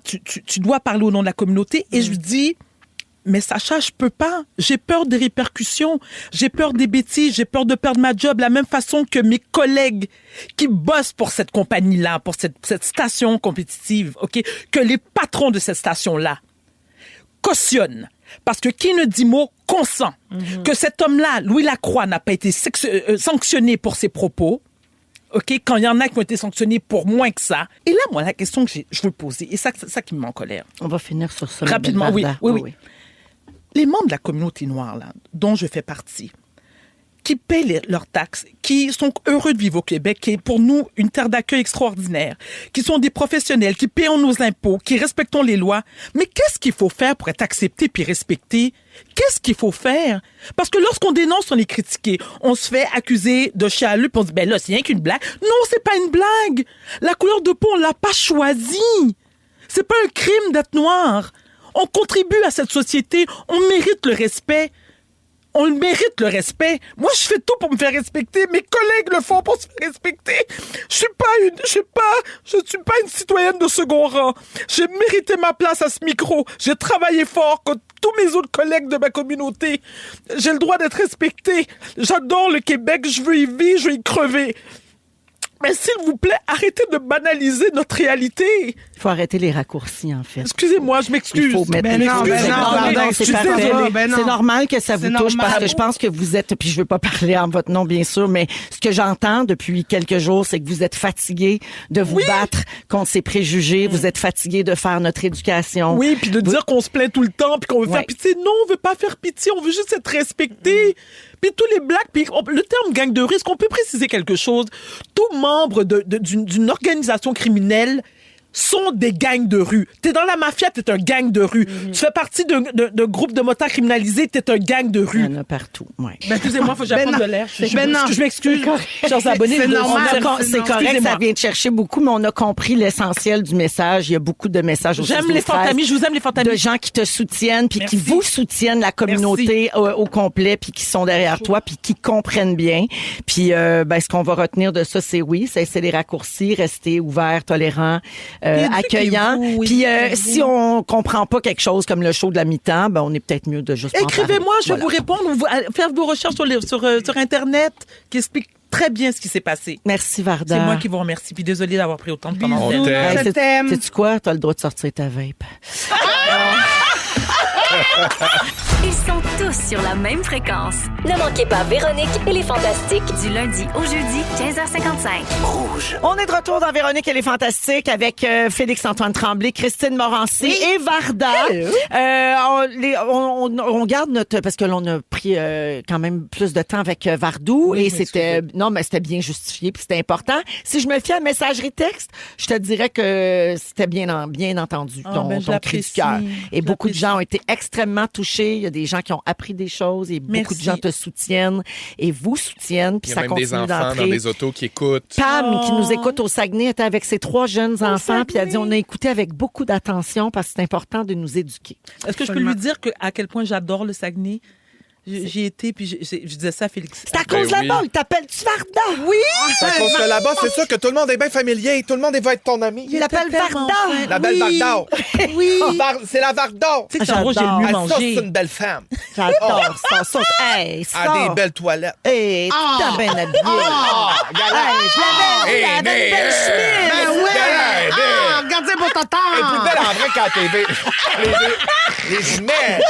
tu dois parler au nom de la communauté. Et je lui dis, mais Sacha, je peux pas. J'ai peur des répercussions. J'ai peur des bêtises. J'ai peur de perdre ma job. La même façon que mes collègues qui bossent pour cette compagnie-là, pour cette station compétitive, OK? Que les patrons de cette station-là cautionnent. Parce que qui ne dit mot consent. Que cet homme-là, Louis Lacroix, n'a pas été sanctionné pour ses propos. OK? Quand il y en a qui ont été sanctionnés pour moins que ça. Et là, moi, la question que je veux poser, et ça qui me met en colère. On va finir sur ça. Rapidement, oui. Les membres de la communauté noire, là, dont je fais partie, qui paient leurs taxes, qui sont heureux de vivre au Québec, qui est pour nous une terre d'accueil extraordinaire, qui sont des professionnels, qui payons nos impôts, qui respectons les lois. Mais qu'est-ce qu'il faut faire pour être accepté puis respecté? Qu'est-ce qu'il faut faire? Parce que lorsqu'on dénonce, on est critiqué. On se fait accuser de chialeux puis on dit, ben là, c'est rien qu'une blague. Non, c'est pas une blague. La couleur de peau, on l'a pas choisie. C'est pas un crime d'être noir. On contribue à cette société. On mérite le respect. On mérite le respect. Moi, je fais tout pour me faire respecter. Mes collègues le font pour se faire respecter. Je suis pas une citoyenne de second rang. J'ai mérité ma place à ce micro. J'ai travaillé fort comme tous mes autres collègues de ma communauté. J'ai le droit d'être respecté. J'adore le Québec. Je veux y vivre. Je veux y crever. Mais s'il vous plaît, arrêtez de banaliser notre réalité. Il faut arrêter les raccourcis, en fait. Excusez-moi, je m'excuse. Il faut mettre c'est parfait. C'est normal que ça vous touche parce que je pense que vous êtes, puis je veux pas parler en votre nom, bien sûr, mais ce que j'entends depuis quelques jours, c'est que vous êtes fatigué de vous battre contre ces préjugés. Vous êtes fatigué de faire notre éducation. Oui, puis de dire qu'on se plaint tout le temps, puis qu'on veut faire pitié. Non, on veut pas faire pitié, on veut juste être respecté. Puis tous les blacks, puis le terme gang de rue, est-ce qu'on peut préciser quelque chose? Tout membre d'une organisation criminelle sont des gangs de rue. T'es dans la mafia, t'es un gang de rue. Tu fais partie d'un groupe de motards criminalisés, t'es un gang de rue. Il y en a partout, oui. Ben, excusez-moi, faut que j'apprenne de l'air. Je m'excuse, chers abonnés. C'est normal. C'est correct, ça vient de chercher beaucoup, mais on a compris l'essentiel du message. Il y a beaucoup de messages au J'aime les fantamis, je vous aime les fantamis. De gens qui te soutiennent, puis qui vous soutiennent, la communauté au complet, puis qui sont derrière toi, puis qui comprennent bien. Puis, ce qu'on va retenir de ça, c'est c'est les raccourcis, rester ouvert, tolérant, accueillant. Puis si on comprend pas quelque chose comme le show de la mi-temps, on est peut-être mieux de juste écrivez-moi, je vais vous répondre, faire vos recherches sur Internet qui expliquent très bien ce qui s'est passé. Merci, Varda. C'est moi qui vous remercie. Puis désolée d'avoir pris autant de temps. Je t'aime. Sais-tu quoi? T'as le droit de sortir ta vape. Ils sont tous sur la même fréquence. Ne manquez pas Véronique et les Fantastiques. Du lundi au jeudi, 15h55. On est de retour dans Véronique et les Fantastiques avec Félix-Antoine Tremblay, Christine Morancy et Varda. On garde notre... Parce que l'on a pris quand même plus de temps avec Vardou et c'était... Non, mais c'était bien justifié puis c'était important. Si je me fie à messagerie texte, je te dirais que c'était bien entendu, ton cri du cœur. Et beaucoup de gens ont été extrêmement touchés. Il y a des gens qui ont appris des choses et beaucoup de gens te soutiennent et vous soutiennent. Puis Il y a ça même continue des enfants d'entrer. dans des autos qui écoutent. Pam, qui nous écoute au Saguenay, était avec ses 3 jeunes enfants, puis elle a dit, on a écouté avec beaucoup d'attention parce que c'est important de nous éduquer. Est-ce que je peux lui dire à quel point j'adore le Saguenay? J'y étais, puis je disais ça à Félix. C'est à cause Ben là-bas, oui. il t'appelle-tu Varda? Oui! À cause que là-bas, c'est sûr que tout le monde est bien familier. Tout le monde va être ton ami. Il l'appelle tellement Varda. fin. La belle Varda. Oui! C'est la Varda. Tu sais que Sandro, j'ai le J'adore. mieux Elle, ça, mangé. c'est une belle femme. J'adore ça. Ça, hey, ça. Elle a des belles toilettes. Hey, t'as bien habillé. Hey, je l'avais vu, elle avait une belle chemise. Ben oui! Regardez pour ta Elle est plus belle en vrai qu'à la TV. Les jumelles.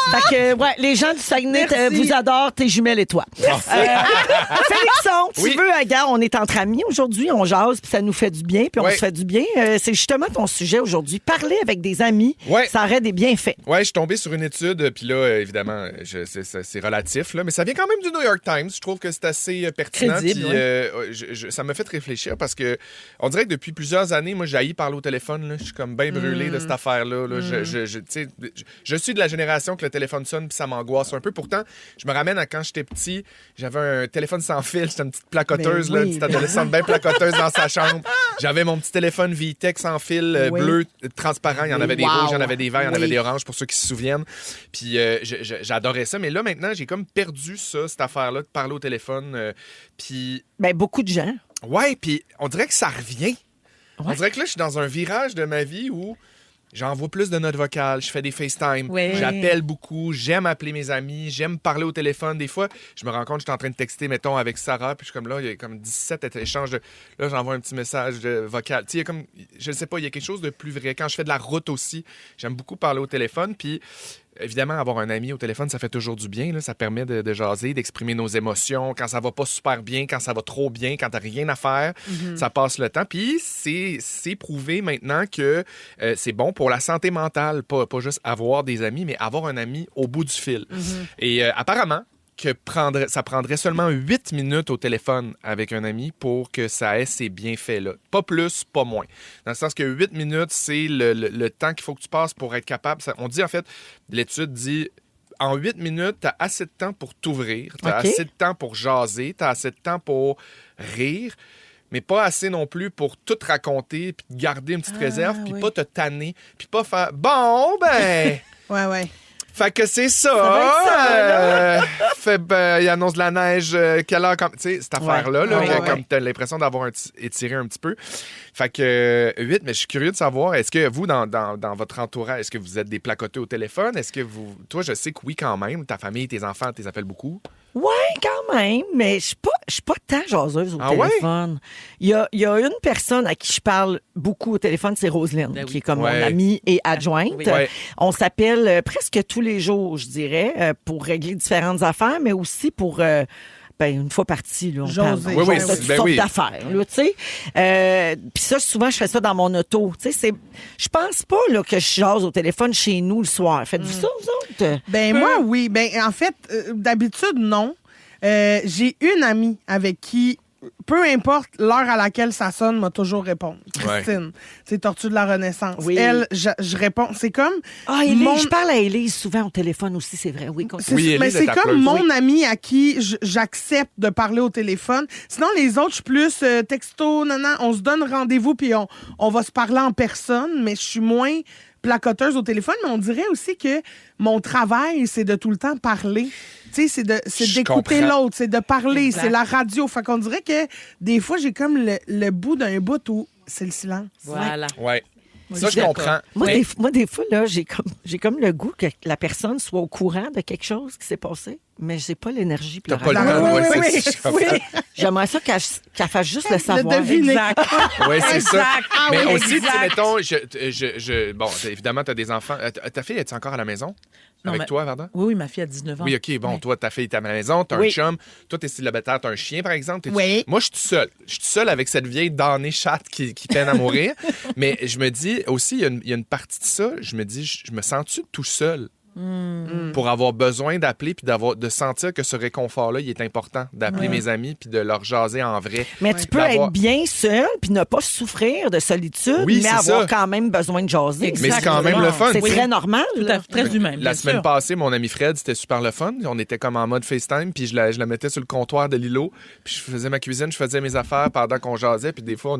Fait que, ouais, les gens du Saguenay vous adorent, tes jumelles et toi. Félixon, tu Oui. veux, gars, on est entre amis aujourd'hui, on jase, puis ça nous fait du bien, puis on Ouais. se fait du bien. C'est justement ton sujet aujourd'hui. Parler avec des amis, Ouais. ça aurait des bienfaits. Ouais, je suis tombé sur une étude, puis là, évidemment, c'est relatif, là, mais ça vient quand même du New York Times. Je trouve que c'est assez pertinent. Crédible, puis, ça m'a fait réfléchir parce que on dirait que depuis plusieurs années, moi, j'ai haï parler au téléphone. Là. Je suis comme bien brûlé de cette affaire-là. Là. Tu sais, je suis de la génération que le téléphone sonne, puis ça m'angoisse un peu. Pourtant, je me ramène à quand j'étais petit, j'avais un téléphone sans fil, c'était une petite placoteuse, Ben là, oui. une petite adolescente bien placoteuse dans sa chambre. J'avais mon petit téléphone VTech sans fil, Oui. bleu, transparent. Il y en avait des Wow. rouges, il y en avait des verts, il y en avait Oui. des oranges, pour ceux qui se souviennent. Puis j'adorais ça. Mais là, maintenant, j'ai comme perdu ça, cette affaire-là, de parler au téléphone. Puis, Ben, beaucoup de gens. ouais, puis on dirait que ça revient. On Ouais. dirait que là, je suis dans un virage de ma vie où j'envoie plus de notes vocales, je fais des FaceTime, Ouais. j'appelle beaucoup, j'aime appeler mes amis, j'aime parler au téléphone. Des fois, je me rends compte que je suis en train de texter, mettons, avec Sarah, puis je suis comme là, il y a comme 17 échanges de... Là, j'envoie un petit message vocal. Tu sais, il y a comme... Je ne sais pas, il y a quelque chose de plus vrai. Quand je fais de la route aussi, j'aime beaucoup parler au téléphone, puis... Évidemment, avoir un ami au téléphone, ça fait toujours du bien. Là. Ça permet de jaser, d'exprimer nos émotions. Quand ça va pas super bien, quand ça va trop bien, quand t'as rien à faire, ça passe le temps. Puis c'est prouvé maintenant que c'est bon pour la santé mentale. Pas juste avoir des amis, mais avoir un ami au bout du fil. Et apparemment, ça prendrait seulement 8 minutes au téléphone avec un ami pour que ça ait ces bienfaits-là. Pas plus, pas moins. Dans le sens que 8 minutes, c'est le temps qu'il faut que tu passes pour être capable. On dit, en fait, l'étude dit, en 8 minutes, tu as assez de temps pour t'ouvrir, tu as OK. assez de temps pour jaser, tu as assez de temps pour rire, mais pas assez non plus pour tout raconter, puis te garder une petite réserve, puis pas te tanner, puis pas faire « Bon, ben... » Ouais. Fait que c'est ça. va être ça, Il annonce de la neige, quelle heure, comme, tu sais, cette affaire-là, là, Ouais, que, ouais. comme t'as l'impression d'avoir étiré un petit peu. Fait que 8, mais je suis curieux de savoir, est-ce que vous, dans votre entourage, est-ce que vous êtes des placotés au téléphone? Est-ce que vous. Toi, je sais que oui, quand même. Ta famille, tes enfants, tu les appelles beaucoup. Ouais, quand même, mais je suis pas tant jaseuse au Ah ouais? téléphone. Il y a une personne à qui je parle beaucoup au téléphone, c'est Roselyne, Ben oui. qui est comme Ouais. mon amie et adjointe. Oui. Ouais. On s'appelle presque tous les jours, je dirais, pour régler différentes affaires, mais aussi pour... une fois partie, là, on Jaser. parle Oui, oui, de toutes ben sortes oui. d'affaires, là, tu sais. Puis ça, souvent, je fais ça dans mon auto. Tu sais, je pense pas là, que je jase au téléphone chez nous le soir. Faites-vous ça, vous autres? Ben moi, oui. Ben en fait, d'habitude, non. J'ai une amie avec qui, peu importe l'heure à laquelle ça sonne, m'a toujours répondu. Christine, c'est Tortue de la Renaissance. Oui. Elle, je réponds. C'est comme... Ah, Élise, mon- je parle à Élise souvent au téléphone aussi, c'est vrai. Oui, continue. Oui, mais Élise c'est est comme appeleuse. mon ami à qui j'accepte de parler au téléphone. Sinon, les autres, je suis plus texto, on se donne rendez-vous puis on va se parler en personne, mais je suis moins placoteuse au téléphone. Mais on dirait aussi que mon travail, c'est de tout le temps parler. Tu sais, c'est Je d'écouter comprends. l'autre, c'est de parler, Exact. c'est la radio. Fait qu'on dirait que des fois, j'ai comme le bout d'un bout où c'est le silence. Voilà. Ouais. Moi, Ça, je je suis comprends. d'accord. Moi, des fois, là, j'ai comme le goût que la personne soit au courant de quelque chose qui s'est passé, mais j'ai pas l'énergie pour T'as le pas le raconter. temps. oui, Ouais, oui, c'est- je comprends. Oui. J'aimerais ça qu'elle fasse juste le savoir. deviner. Exact. Oui, c'est ça. Exact. Ah Mais oui, aussi, tu sais, exact. mettons, bon, évidemment, tu as des enfants. Ta fille, est-tu encore à la maison? Non, Avec mais- toi, Varda? Oui, ma fille a 19 ans. Oui, OK, bon, Oui. toi, ta fille est à la maison, t'as Oui. un chum, toi, t'es célibataire, t'as un chien, par exemple. T'es-tu- Oui. Moi, je suis tout seul. Je suis tout seul avec cette vieille damnée chatte qui peine à mourir. Mais je me dis aussi, il y a une partie de ça, je me dis, je me sens-tu tout seul? Pour avoir besoin d'appeler puis de sentir que ce réconfort-là, il est important, d'appeler mes amis puis de leur jaser en vrai. Mais tu peux D'avoir- être bien seul puis ne pas souffrir de solitude, Oui, mais c'est avoir ça. quand même besoin de jaser. Mais c'est quand même le fun. C'est Oui. très normal. Tout là. à fait, très humain. La bien semaine sûr. passée, mon ami Fred, c'était super le fun. On était comme en mode FaceTime, puis je la mettais sur le comptoir de Lilo, puis je faisais ma cuisine, je faisais mes affaires pendant qu'on jasait, puis des fois,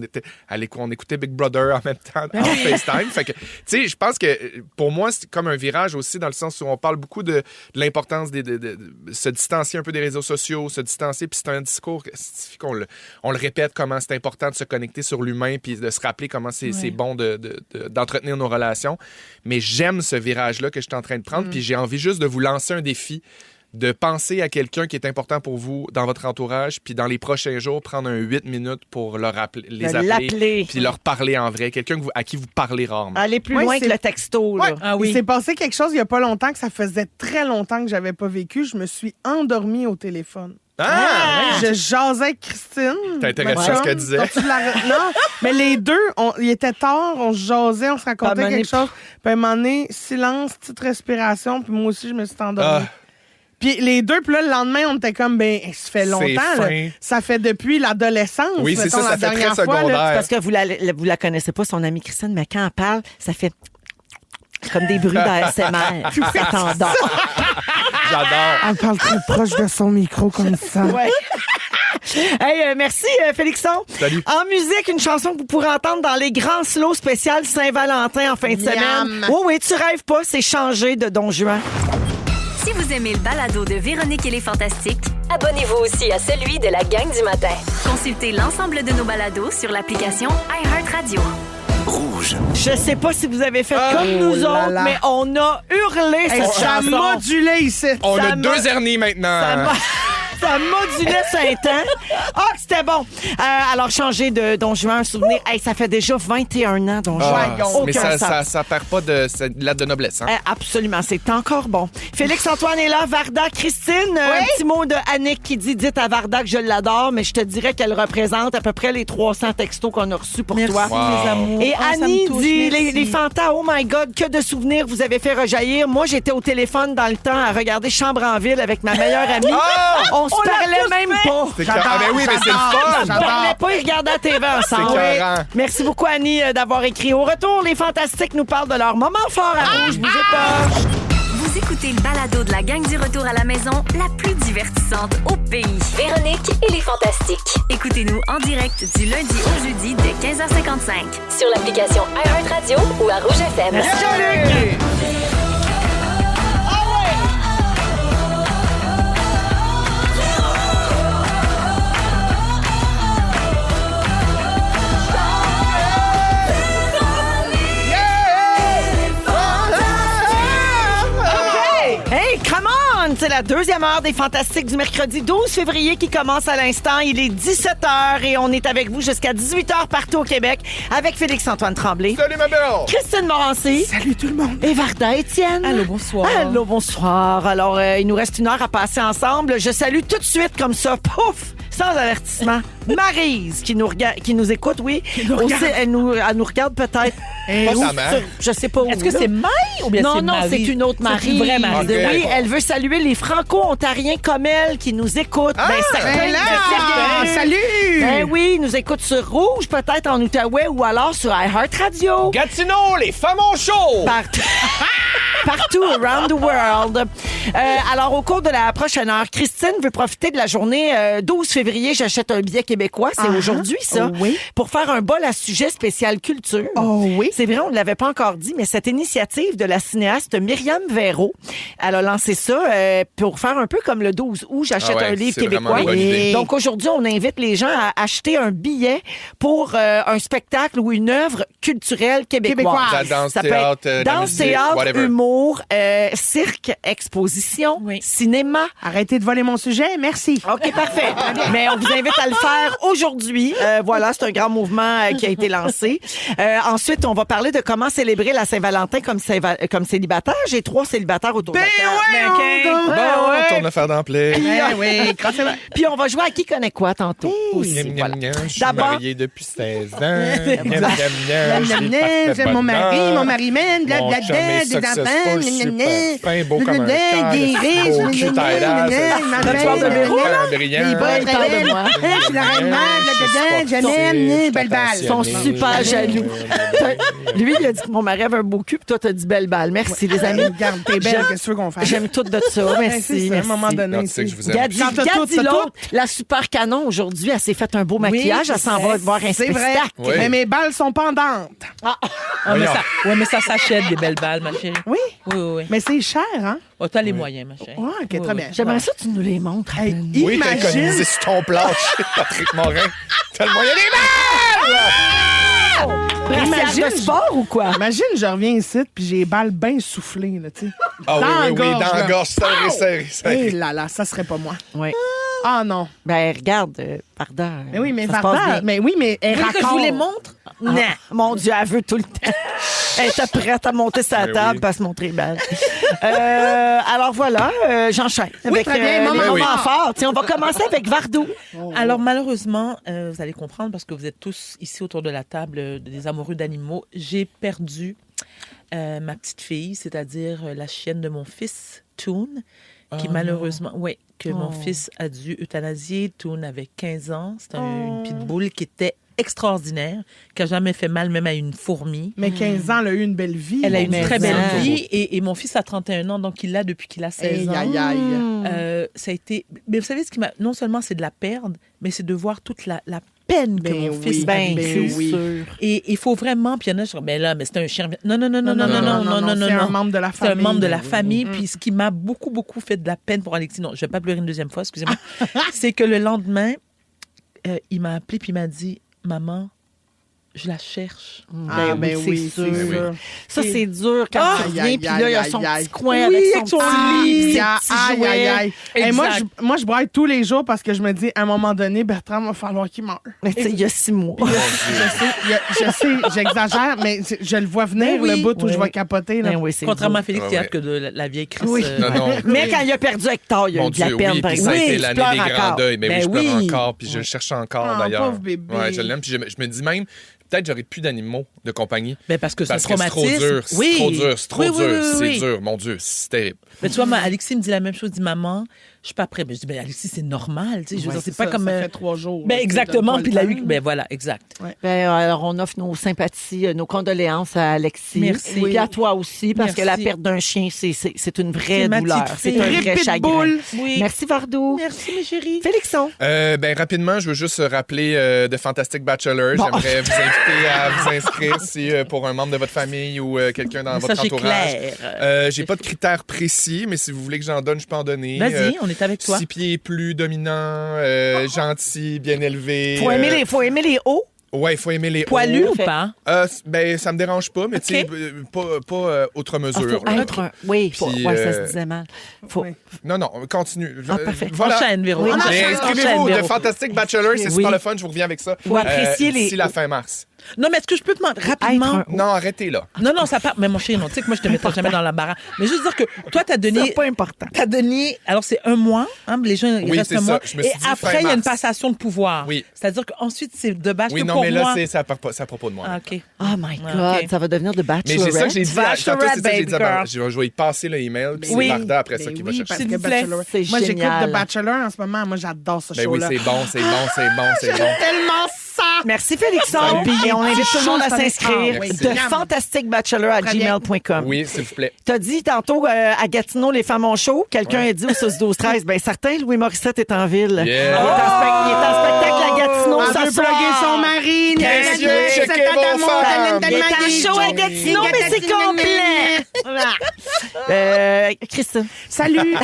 on écoutait Big Brother en même temps en FaceTime. Fait que, tu sais, je pense que pour moi, c'est comme un virage aussi, dans le sens où on parle beaucoup de l'importance de se distancier un peu des réseaux sociaux, se distancier, puis c'est un discours qu'on on le répète, comment c'est important de se connecter sur l'humain, puis de se rappeler comment c'est bon d'entretenir nos relations. Mais j'aime ce virage-là que je suis en train de prendre, puis j'ai envie juste de vous lancer un défi, de penser à quelqu'un qui est important pour vous dans votre entourage, puis dans les prochains jours, prendre un 8 minutes pour les appeler, l'appeler. puis leur parler en vrai. Quelqu'un à qui vous parlez rarement. Aller plus Ouais, loin c'est- que le texto. Là. Ouais. Ah oui. Il s'est passé quelque chose il y a pas longtemps que ça faisait très longtemps que j'avais pas vécu. Je me suis endormie au téléphone. Je jasais avec Christine. T'es intéressé ma à ce chum. qu'elle disait? Non, mais les deux, il était tard, on se jasait, on se Pas racontait mané- quelque chose. Puis à un moment donné, silence, petite respiration, puis moi aussi, je me suis endormie. Ah. Puis les deux, puis là, le lendemain, on était comme, ça fait longtemps. là. fin. Ça fait depuis l'adolescence. Oui, c'est mettons, ça, la ça fait dernière très fois, là. secondaire. Parce que vous la connaissez pas, son amie Christine, mais quand elle parle, ça fait comme des bruits d'ASMR. Puis ça t'endort. J'adore. Elle parle trop proche de son micro comme ça. Ouais. Hey, merci, Félixon. Salut. En musique, une chanson que vous pourrez entendre dans les grands slows spécial Saint-Valentin en fin de semaine. Miam. Oui, tu rêves pas, c'est Changé de Don Juan. Si vous aimez le balado de Véronique et les Fantastiques, Abonnez-vous aussi à celui de la gang du matin. consultez l'ensemble de nos balados sur l'application iHeartRadio. Rouge. Je sais pas si vous avez fait comme nous là autres, là. mais on a hurlé Hey, cette ça chanson. modulait ici. On Ça a m'a- deux hernies maintenant. Ça modulait Saint-Anne. Ah, c'était bon. Alors, Changé de Don Juan, un souvenir. Hey, ça fait déjà 21 ans, Don Juan. Ah, Aucun mais ça, sens. ça perd pas de lettre de noblesse. Hein? Absolument, c'est encore bon. Félix-Antoine est là, Varda, Christine. Un petit mot de Annick qui dit « Dites à Varda que je l'adore », mais je te dirais qu'elle représente à peu près les 300 textos qu'on a reçus pour Merci, toi. Wow. les amours. Et Ah, ça me Annie touche, dit merci. les fantas, oh my God, que de souvenirs vous avez fait rejaillir. Moi, j'étais au téléphone dans le temps à regarder Chambre en ville avec ma meilleure amie. On se parlait même pas. C'est clair. Ah, ben oui, mais c'est le fun. On parlait pas, ils regardaient la TV ensemble. C'est écœurant. Merci beaucoup, Annie, d'avoir écrit. Au retour, les Fantastiques nous parlent de leur moment fort à Rouge. Bougez pas. Vous écoutez le balado de la gang du retour à la maison, la plus divertissante au pays. Véronique et les Fantastiques. Écoutez-nous en direct du lundi au jeudi dès 15h55. Sur l'application iHeartRadio ou à Rouge FM. Hey, come on! C'est la deuxième heure des Fantastiques du mercredi 12 février qui commence à l'instant. Il est 17h et on est avec vous jusqu'à 18h partout au Québec avec Félix-Antoine Tremblay, Salut, ma belle. Christine Morancy. Salut tout le monde. Et Varda Étienne. Allô, bonsoir. Allô, bonsoir. Alors, il nous reste une heure à passer ensemble. Je salue tout de suite comme ça, pouf, sans avertissement, Maryse qui nous écoute, oui. Aussi, elle nous regarde peut-être. Pas Où? sa mère. Je sais pas où. Est-ce que là. c'est Marie ou bien Non, c'est non, Marie? c'est une autre Marie. C'est une vraie Marie. Ok. Oui, elle veut saluer les Franco-Ontariens comme elle qui nous écoutent. Certains, Ben là, bienvenue. salut! Ben oui, ils nous écoutent sur Rouge, peut-être en Outaouais ou alors sur iHeartRadio. Gatineau, les femmes ont chaud. Partout. Partout around the world. Alors, au cours de la prochaine heure, Christine veut profiter de la journée 12 février. J'achète un billet québécois. C'est aujourd'hui, ça. Oui. Pour faire un bol à sujet spécial culture. Oh oui. C'est vrai, on ne l'avait pas encore dit, mais cette initiative de la cinéaste Myriam Véro, elle a lancé ça pour faire un peu comme le 12 août. J'achète Ah ouais, un livre c'est vraiment québécois. une bonne idée. Donc, aujourd'hui, on invite les gens à acheter un billet pour un spectacle ou une œuvre culturelle québécoise. Québécoise. La danse, Ça peut théâtre, être la danse, musique, théâtre, whatever. humour, cirque, exposition, Oui. cinéma. Arrêtez de voler mon sujet, merci. OK, parfait. Mais on vous invite à le faire célibataires aujourd'hui. Voilà, c'est un grand mouvement qui a été lancé. Ensuite, on va parler de comment célébrer la Saint-Valentin comme célibataire. J'ai 3 célibataires autour de la table. Bon, tourne affaire d'emploi. Oui, Puis on va jouer à qui connaît quoi tantôt aussi. Voilà. Je suis D'abord- marié depuis 16 ans. J'aime mon mari mène, Mon chum est des enfants, successful, super fin, beau comme un cœur, des riches, beau cul taille-là, Tu parles de Véro, là? brillant. Ouais, il parle de moi. Je suis la reine mère, j'aime, belle balle. Ils sont super jaloux. Lui, il a dit que mon mari avait un beau cul, puis toi, t'as dit belle balle. Merci, les amis. Regarde, t'es belle, qu'est-ce que tu veux qu'on fasse? J'aime tout de ça. Merci. À un moment merci. donné. Non, tu sais que je vous aime. Gadi, Quand t'as tout, Gadi t'as l'autre, tout. la super canon aujourd'hui, elle s'est fait un beau maquillage, elle s'en va voir un C'est vrai. spectacle. Oui. Mais mes balles sont pendantes. Mais ça s'achète des belles balles, ma chérie. Oui, Oui. mais c'est cher, hein? Oh, t'as les moyens, ma chérie. Ouais, ok, très bien. J'aimerais ça que tu nous les montres. Hey, Hélène. Oui, t'as imagine. économisé sur ton plancher, Patrick Morin. T'as le moyen des balles! Brassière de sport ou quoi? Imagine, je reviens ici, puis j'ai les balles bien soufflées, là, tu sais. Ah Dans la oui, gorge, dans la là. gorge, serré. Eh là là, ça serait pas moi. Oui. Ah non. Ben, regarde, Varda. Mais oui, mais ça se passe Varda, bien. mais oui, mais elle Vous voulez que je raconte. vous les montre? Ah, mon Dieu, elle veut tout le temps. Elle était prête à monter sa Ben table oui. pour se montrer belle. Alors voilà, j'enchaîne. Oui, très bien, moment les moments fort. forts. Tiens, on va commencer avec Vardou. Alors, malheureusement, vous allez comprendre parce que vous êtes tous ici autour de la table des amoureux d'animaux. J'ai perdu ma petite fille, c'est-à-dire la chienne de mon fils, Toon, qui malheureusement, mon fils a dû euthanasier. Toon avait 15 ans. C'était une pitbull qui était extraordinaire, qui n'a jamais fait mal même à une fourmi. Mais 15 ans, elle a eu une belle vie. Elle a une Mais très belle ça. vie et mon fils a 31 ans, donc il l'a depuis qu'il a 16 ans. Aïe, aïe, aïe. Ça a été... Mais vous savez, ce qui m'a... Non seulement c'est de la perdre, mais c'est de voir toute la peine que Ben mon oui, fils a Ben, vécue. c'est oui. sûr. Et il faut vraiment... Puis il y en a, je dis, mais là, mais c'est un chien... Non. C'est un membre de la C'est un famille. membre de la famille. Puis ce qui m'a beaucoup, beaucoup fait de la peine pour Alexis, non, je vais pas pleurer une deuxième fois, excusez-moi, c'est que le lendemain, il m'a appelé puis il m'a dit, maman, je la cherche. Ah, ben oui, c'est c'est sûr. sûr. Ça, c'est dur quand Aïe, tu reviens, aïe, puis là, il y a aïe, son aïe. petit coin Oui, avec son avec son petit lit. lit, ses Aïe, petits aïe, jouets. aïe. Et moi, Exact. moi, je braille tous les jours parce que je me dis, à un moment donné, Bertrand, il va falloir qu'il meure. Mais tu sais, il y a 6 mois. Je sais, j'exagère, mais je le vois venir, Ben oui. le bout où je Oui. vais capoter. Là. Ben oui, c'est Contrairement à dur. Félix Ouais, Théâtre ouais. que de la vieille Chris. Oui. Non. Mais quand il a perdu Hector, il y a Mon eu de la Dieu, peine. oui, par puis ça a exemple. été Tu l'année pleures des grands encore. deuils. Mais Ben oui, je pleure oui. encore, puis je le cherche encore, Ah, d'ailleurs. pauvre bébé. Ouais, je l'aime, puis je me dis même, peut-être j'aurais plus d'animaux de compagnie. Ben parce que c'est un Parce que c'est trop traumatisme. dur, c'est trop dur, c'est trop Oui, dur, oui, c'est oui. dur. Mon Dieu, c'est terrible. Mais tu vois, Alexis me dit la même chose, il dit maman, je suis pas prêt. Ben, je dis ben Alexis, c'est normal, tu sais, je veux dire, c'est pas comme Ça fait 3 jours. Ben là, exactement, donne-toi puis le il a eu temps. ben voilà, exact. Ben, alors, on offre nos sympathies, nos condoléances à Alexis. Merci. Puis à toi aussi, parce que la Merci. perte d'un chien, c'est une vraie C'est ma douleur. petite C'est fille. un vrai Répite chagrin. boule. Oui. Merci, Vardou. Merci mes chéris. Félixon. Ben rapidement, je veux juste rappeler de Fantastic Bachelor. Bon. J'aimerais vous inviter à vous inscrire si pour un membre de votre famille ou quelqu'un dans votre Message est entourage. clair. J'ai pas de critères précis, mais si vous voulez que j'en donne, je peux en donner. Vas-y, on est avec toi. 6 pieds plus, dominant, gentil, bien élevé. Faut aimer les hauts. Ouais, il faut aimer les Poilu hauts. ou pas? Ben, ça me dérange pas, mais tu sais, pas outre mesure. Faut là. être un... Oui, Puis, ouais, ça se disait mal. Faut... Non, continue. Ah, parfait. Voilà. Enchaîne, Véro. Oui, enchaîne. Mais inscrivez-vous Enchaîne, de Véro. Fantastic Bachelor, c'est Oui. super le fun, je vous reviens avec ça. Faut apprécier les- d'ici la fin mars. Non, mais est-ce que je peux te demander rapidement? Être Non, arrêtez là. Non, ça part. Mais mon chéri, non, tu sais que moi, je te mettrai jamais dans l'embarras. Mais juste dire que toi, t'as donné. C'est pas important. T'as donné. Alors, c'est 1 mois. Hein, les gens, il Oui, reste c'est 1 mois. ça. Je me suis Et dit après, fin il y a une mars. passation de pouvoir. Oui. C'est-à-dire qu'ensuite, c'est de bâche Oui, que non, pour mais moi. là, c'est à propos de moi. Ah, OK. Oh my God, Ah, ok. ça va devenir de Mais Bachelorette. c'est ça que j'ai dit. Bachelorette, Tantôt, c'est ça que j'ai dit à baby Bar- Je vais y passer le email, puis c'est Oui. Varda après ça Ben qui va oui, chercher. parce S'il que vous plaît. Bachelor. C'est Moi, j'écoute génial. The Bachelor en ce moment. Moi, j'adore ce Ben oui, show-là. c'est bon. Tellement ça! Merci, Félixon. Puis on invite tout le monde à s'inscrire Merci. de fantasticbachelor@gmail.com. Oui, s'il vous plaît. T'as dit tantôt à Gatineau, les femmes ont chaud. Quelqu'un a dit au 6-12-13, ben certain, Louis Morissette est en ville. Yeah. Il est en spectacle à Gatineau Elle ce veut soir. plugger son mari. Messieurs, checkez vos femmes. Il est en show à Gatineau, mais c'est complet. Christine. Salut!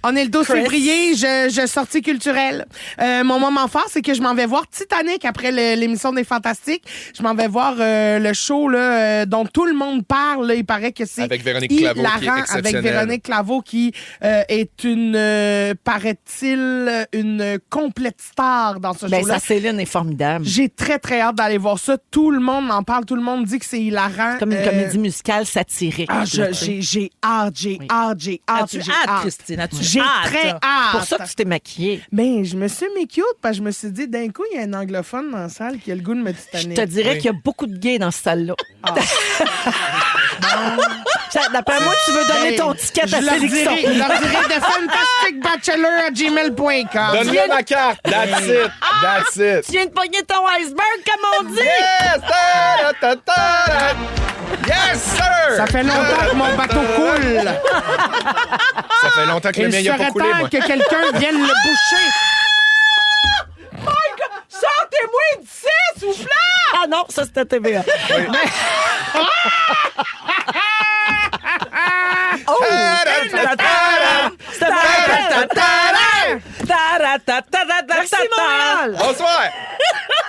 On est le 12 février, je sortie culturelle. Mon moment fort, c'est que je m'en vais voir Titanic après l'émission des Fantastiques. Je m'en vais voir le show là, dont tout le monde parle. Là. Il paraît que c'est Avec Véronique Claveau, qui est hilarant, exceptionnelle. avec Véronique Claveau, qui est une, paraît-il, une complète star dans ce Ben, show-là. sa Céline est formidable. J'ai très, très hâte d'aller voir ça. Tout le monde m'en parle. Tout le monde dit que c'est hilarant. Comme une comédie musicale satirique. Ah, là, tu sais. j'ai hâte, j'ai hâte. As-tu hâte, Christine? As-tu J'ai hâte? très hâte. Pour ça que tu t'es maquillée. Ben, je me suis mis cute parce que je me suis dit, d'un coup, il y a un anglophone dans la salle qui a le goût de me Je titaner. te dirais Oui. qu'il y a beaucoup de gays dans cette salle-là. D'après moi, tu veux donner ton ticket à Je leur Félixon. dirais de fantasticbachelor@gmail.com. Donne-le ma carte. That's it. That's it. Tu viens de pogner ton iceberg, comme on dit. Yes! Ta-da-ta-ta! Yes, sir! Ça fait longtemps que mon bateau coule. Ça fait longtemps que le Il mien n'a serait pas coulé, temps moi. que quelqu'un vienne le boucher. Sortez-moi d'ici, s'il vous plaît! Ah non, ça c'était TVA. Merci, Montréal. Bonsoir!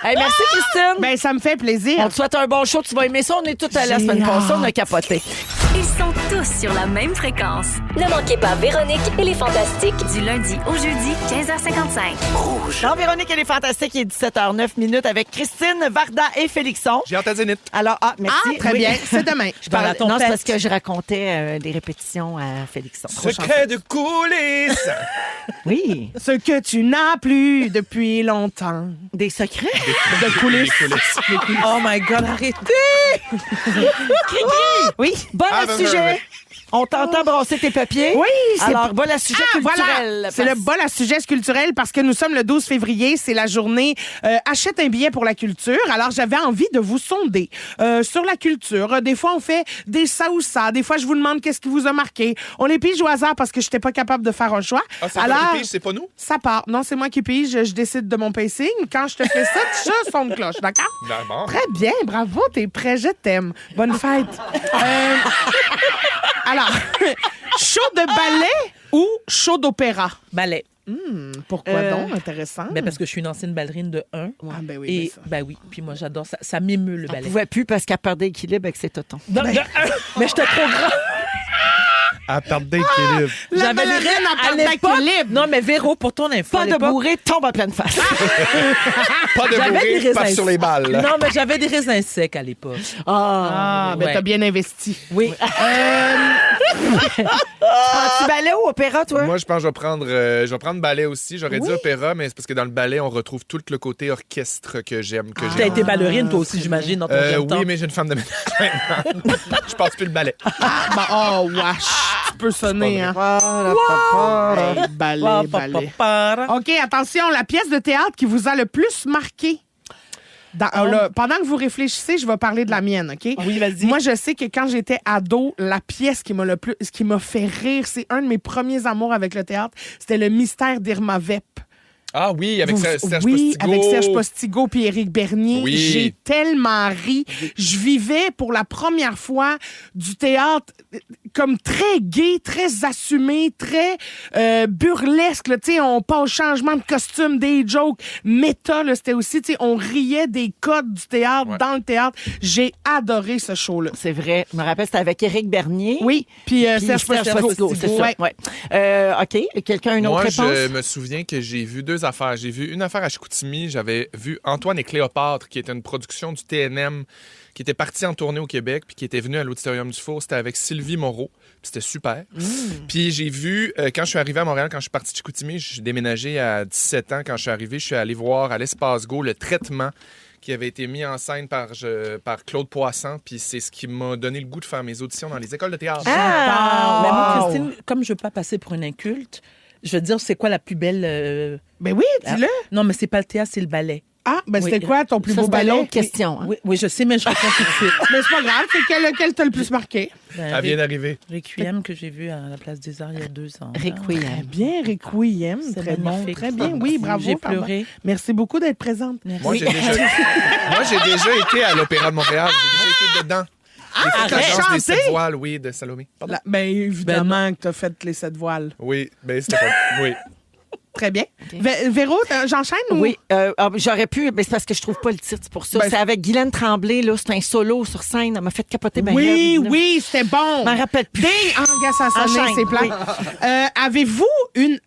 Hey, merci, Christine. Ben, ça me fait plaisir. On te souhaite un bon show. Tu vas aimer ça. On est tous allés la semaine passée. On a capoté. Ils sont tous sur la même fréquence. Ne manquez pas Véronique et les Fantastiques. Du lundi au jeudi, 15h55. Dans Véronique, elle est fantastique. Il est 17h09 avec Christine, Varda et Félixon. J'ai hâte à Zénith. Alors, merci. Ah, très Oui. bien. C'est demain. Je Dans la parlais- non, c'est tempête. parce que je racontais des répétitions à Félixon. Secret de coulisses! Oui, Ce que tu n'as plus depuis longtemps. des secrets. De coulisses. Oh my God, arrêtez! Oui, bon Ah, sujet. On t'entend brasser tes papiers. Oui, c'est Alors, bol à sujet culturel. Voilà, c'est le bol à sujet culturel parce que nous sommes le 12 février, c'est la journée achète un billet pour la culture. Alors, j'avais envie de vous sonder sur la culture. Des fois, on fait des ça ou ça. Des fois, je vous demande qu'est-ce qui vous a marqué. On les pige au hasard parce que je n'étais pas capable de faire un choix. Ah, c'est toi qui pige, c'est pas nous? Ça part. Non, c'est moi qui pige. Je décide de mon pacing. Quand je te fais ça, tu sonnes cloche, d'accord? Bon. Très bien, bravo, t'es prêt, je t'aime. Bonne fête. Alors, show de ballet ou show d'opéra? Ballet. Pourquoi donc? Intéressant. Ben parce que je suis une ancienne ballerine de 1. Ah, ben oui, Et ben ça. ben oui, puis moi j'adore ça. Ça m'émeut le Elle ballet. pouvait plus parce qu'elle perdait l'équilibre avec ses totons. Non, de 1, mais j'étais trop grande. À perdre d'équilibre. La J'avais ballerine des- en à perte l'époque- d'équilibre. Non, mais Véro, pour ton info. à Pas de l'époque, bourré, tombe en pleine face. Pas de J'avais des bourré, pas raisins. sur les balles. Non, mais j'avais des raisins secs à l'époque. Ah, ben Ouais. t'as bien investi. Oui. Prends-tu ballet ou opéra, toi? Moi, je pense que je vais prendre ballet aussi. J'aurais dit opéra, mais c'est parce que dans le ballet, on retrouve tout le côté orchestre que j'aime. Tu as été ballerine, toi aussi, j'imagine, dans ton jeune temps. Oui, mais j'ai une femme de ménage maintenant. Je passe plus le ballet. Oh, wesh. Tu peux sonner, hein? Hey, ballet, ballet. OK, attention, la pièce de théâtre qui vous a le plus marqué. Là, pendant que vous réfléchissez, je vais parler de la mienne, OK? Oui, vas-y. Moi, je sais que quand j'étais ado, la pièce qui m'a fait rire, c'est un de mes premiers amours avec le théâtre, c'était Le Mystère d'Irma Vep. Ah oui, avec Serge Oui, Postigo. avec Serge Postigo puis Éric Bernier. Oui. J'ai tellement ri. Je vivais pour la première fois du théâtre comme très gai, très assumé, très burlesque. Là. On pas au changement de costume, des jokes. Méta, là, c'était aussi, on riait des codes du théâtre dans le théâtre. J'ai adoré ce show-là. C'est vrai. Je me rappelle, c'était avec Éric Bernier. Oui, puis Puis Serge Postigo. c'est ça. Ouais. Ouais. OK. Quelqu'un a une autre Moi, réponse? je me souviens que j'ai vu deux affaires. J'ai vu une affaire à Chicoutimi. J'avais vu Antoine et Cléopâtre, qui était une production du TNM, qui était partie en tournée au Québec, puis qui était venue à l'Auditorium du Four. C'était avec Sylvie Moreau. Puis c'était super. Puis j'ai vu, quand je suis arrivé à Montréal, quand je suis parti de Chicoutimi, j'ai déménagé à 17 ans. Quand je suis arrivé, je suis allé voir à l'Espace Go le traitement qui avait été mis en scène par Claude Poisson. Puis c'est ce qui m'a donné le goût de faire mes auditions dans les écoles de théâtre. Ah! Mais moi, Wow! Christine, comme je veux pas passer pour une inculte, je veux dire, c'est quoi la plus belle... Ben oui, dis-le. Non, mais c'est pas le théâtre, c'est le ballet. Ah, ben Oui. c'était quoi ton plus Ça, beau c'était ballet? l'autre question. hein. Oui, oui, je sais, mais je réponds tout de suite. Mais c'est pas grave, c'est lequel t'a le plus marqué? Ben, Elle vient d'arriver. Requiem que j'ai vu à la Place des Arts il y a 2 ans. Requiem. Bien, Requiem. C'est Très bon, magnifique. très bien. Oui, bravo. J'ai pardon. pleuré. Merci beaucoup d'être présente. Merci. Moi, j'ai déjà été à l'Opéra de Montréal. J'ai déjà été dedans. La danse des chanté? 7 voiles, oui, de Salomé. Pardon. Ben, évidemment que t'as fait les 7 voiles. Oui, ben c'était pas... Oui. Très bien. Véro, j'enchaîne ou? Oui, j'aurais pu, mais c'est parce que je trouve pas le titre, c'est pour ça. Ben, c'est avec Guylaine Tremblay, là, c'est un solo sur scène. Elle m'a fait capoter ben Oui, raide, là. oui, c'était bon. Je m'en rappelle plus. Ding! Gars, ça sonnait, Enchaîne, c'est plat. Avez-vous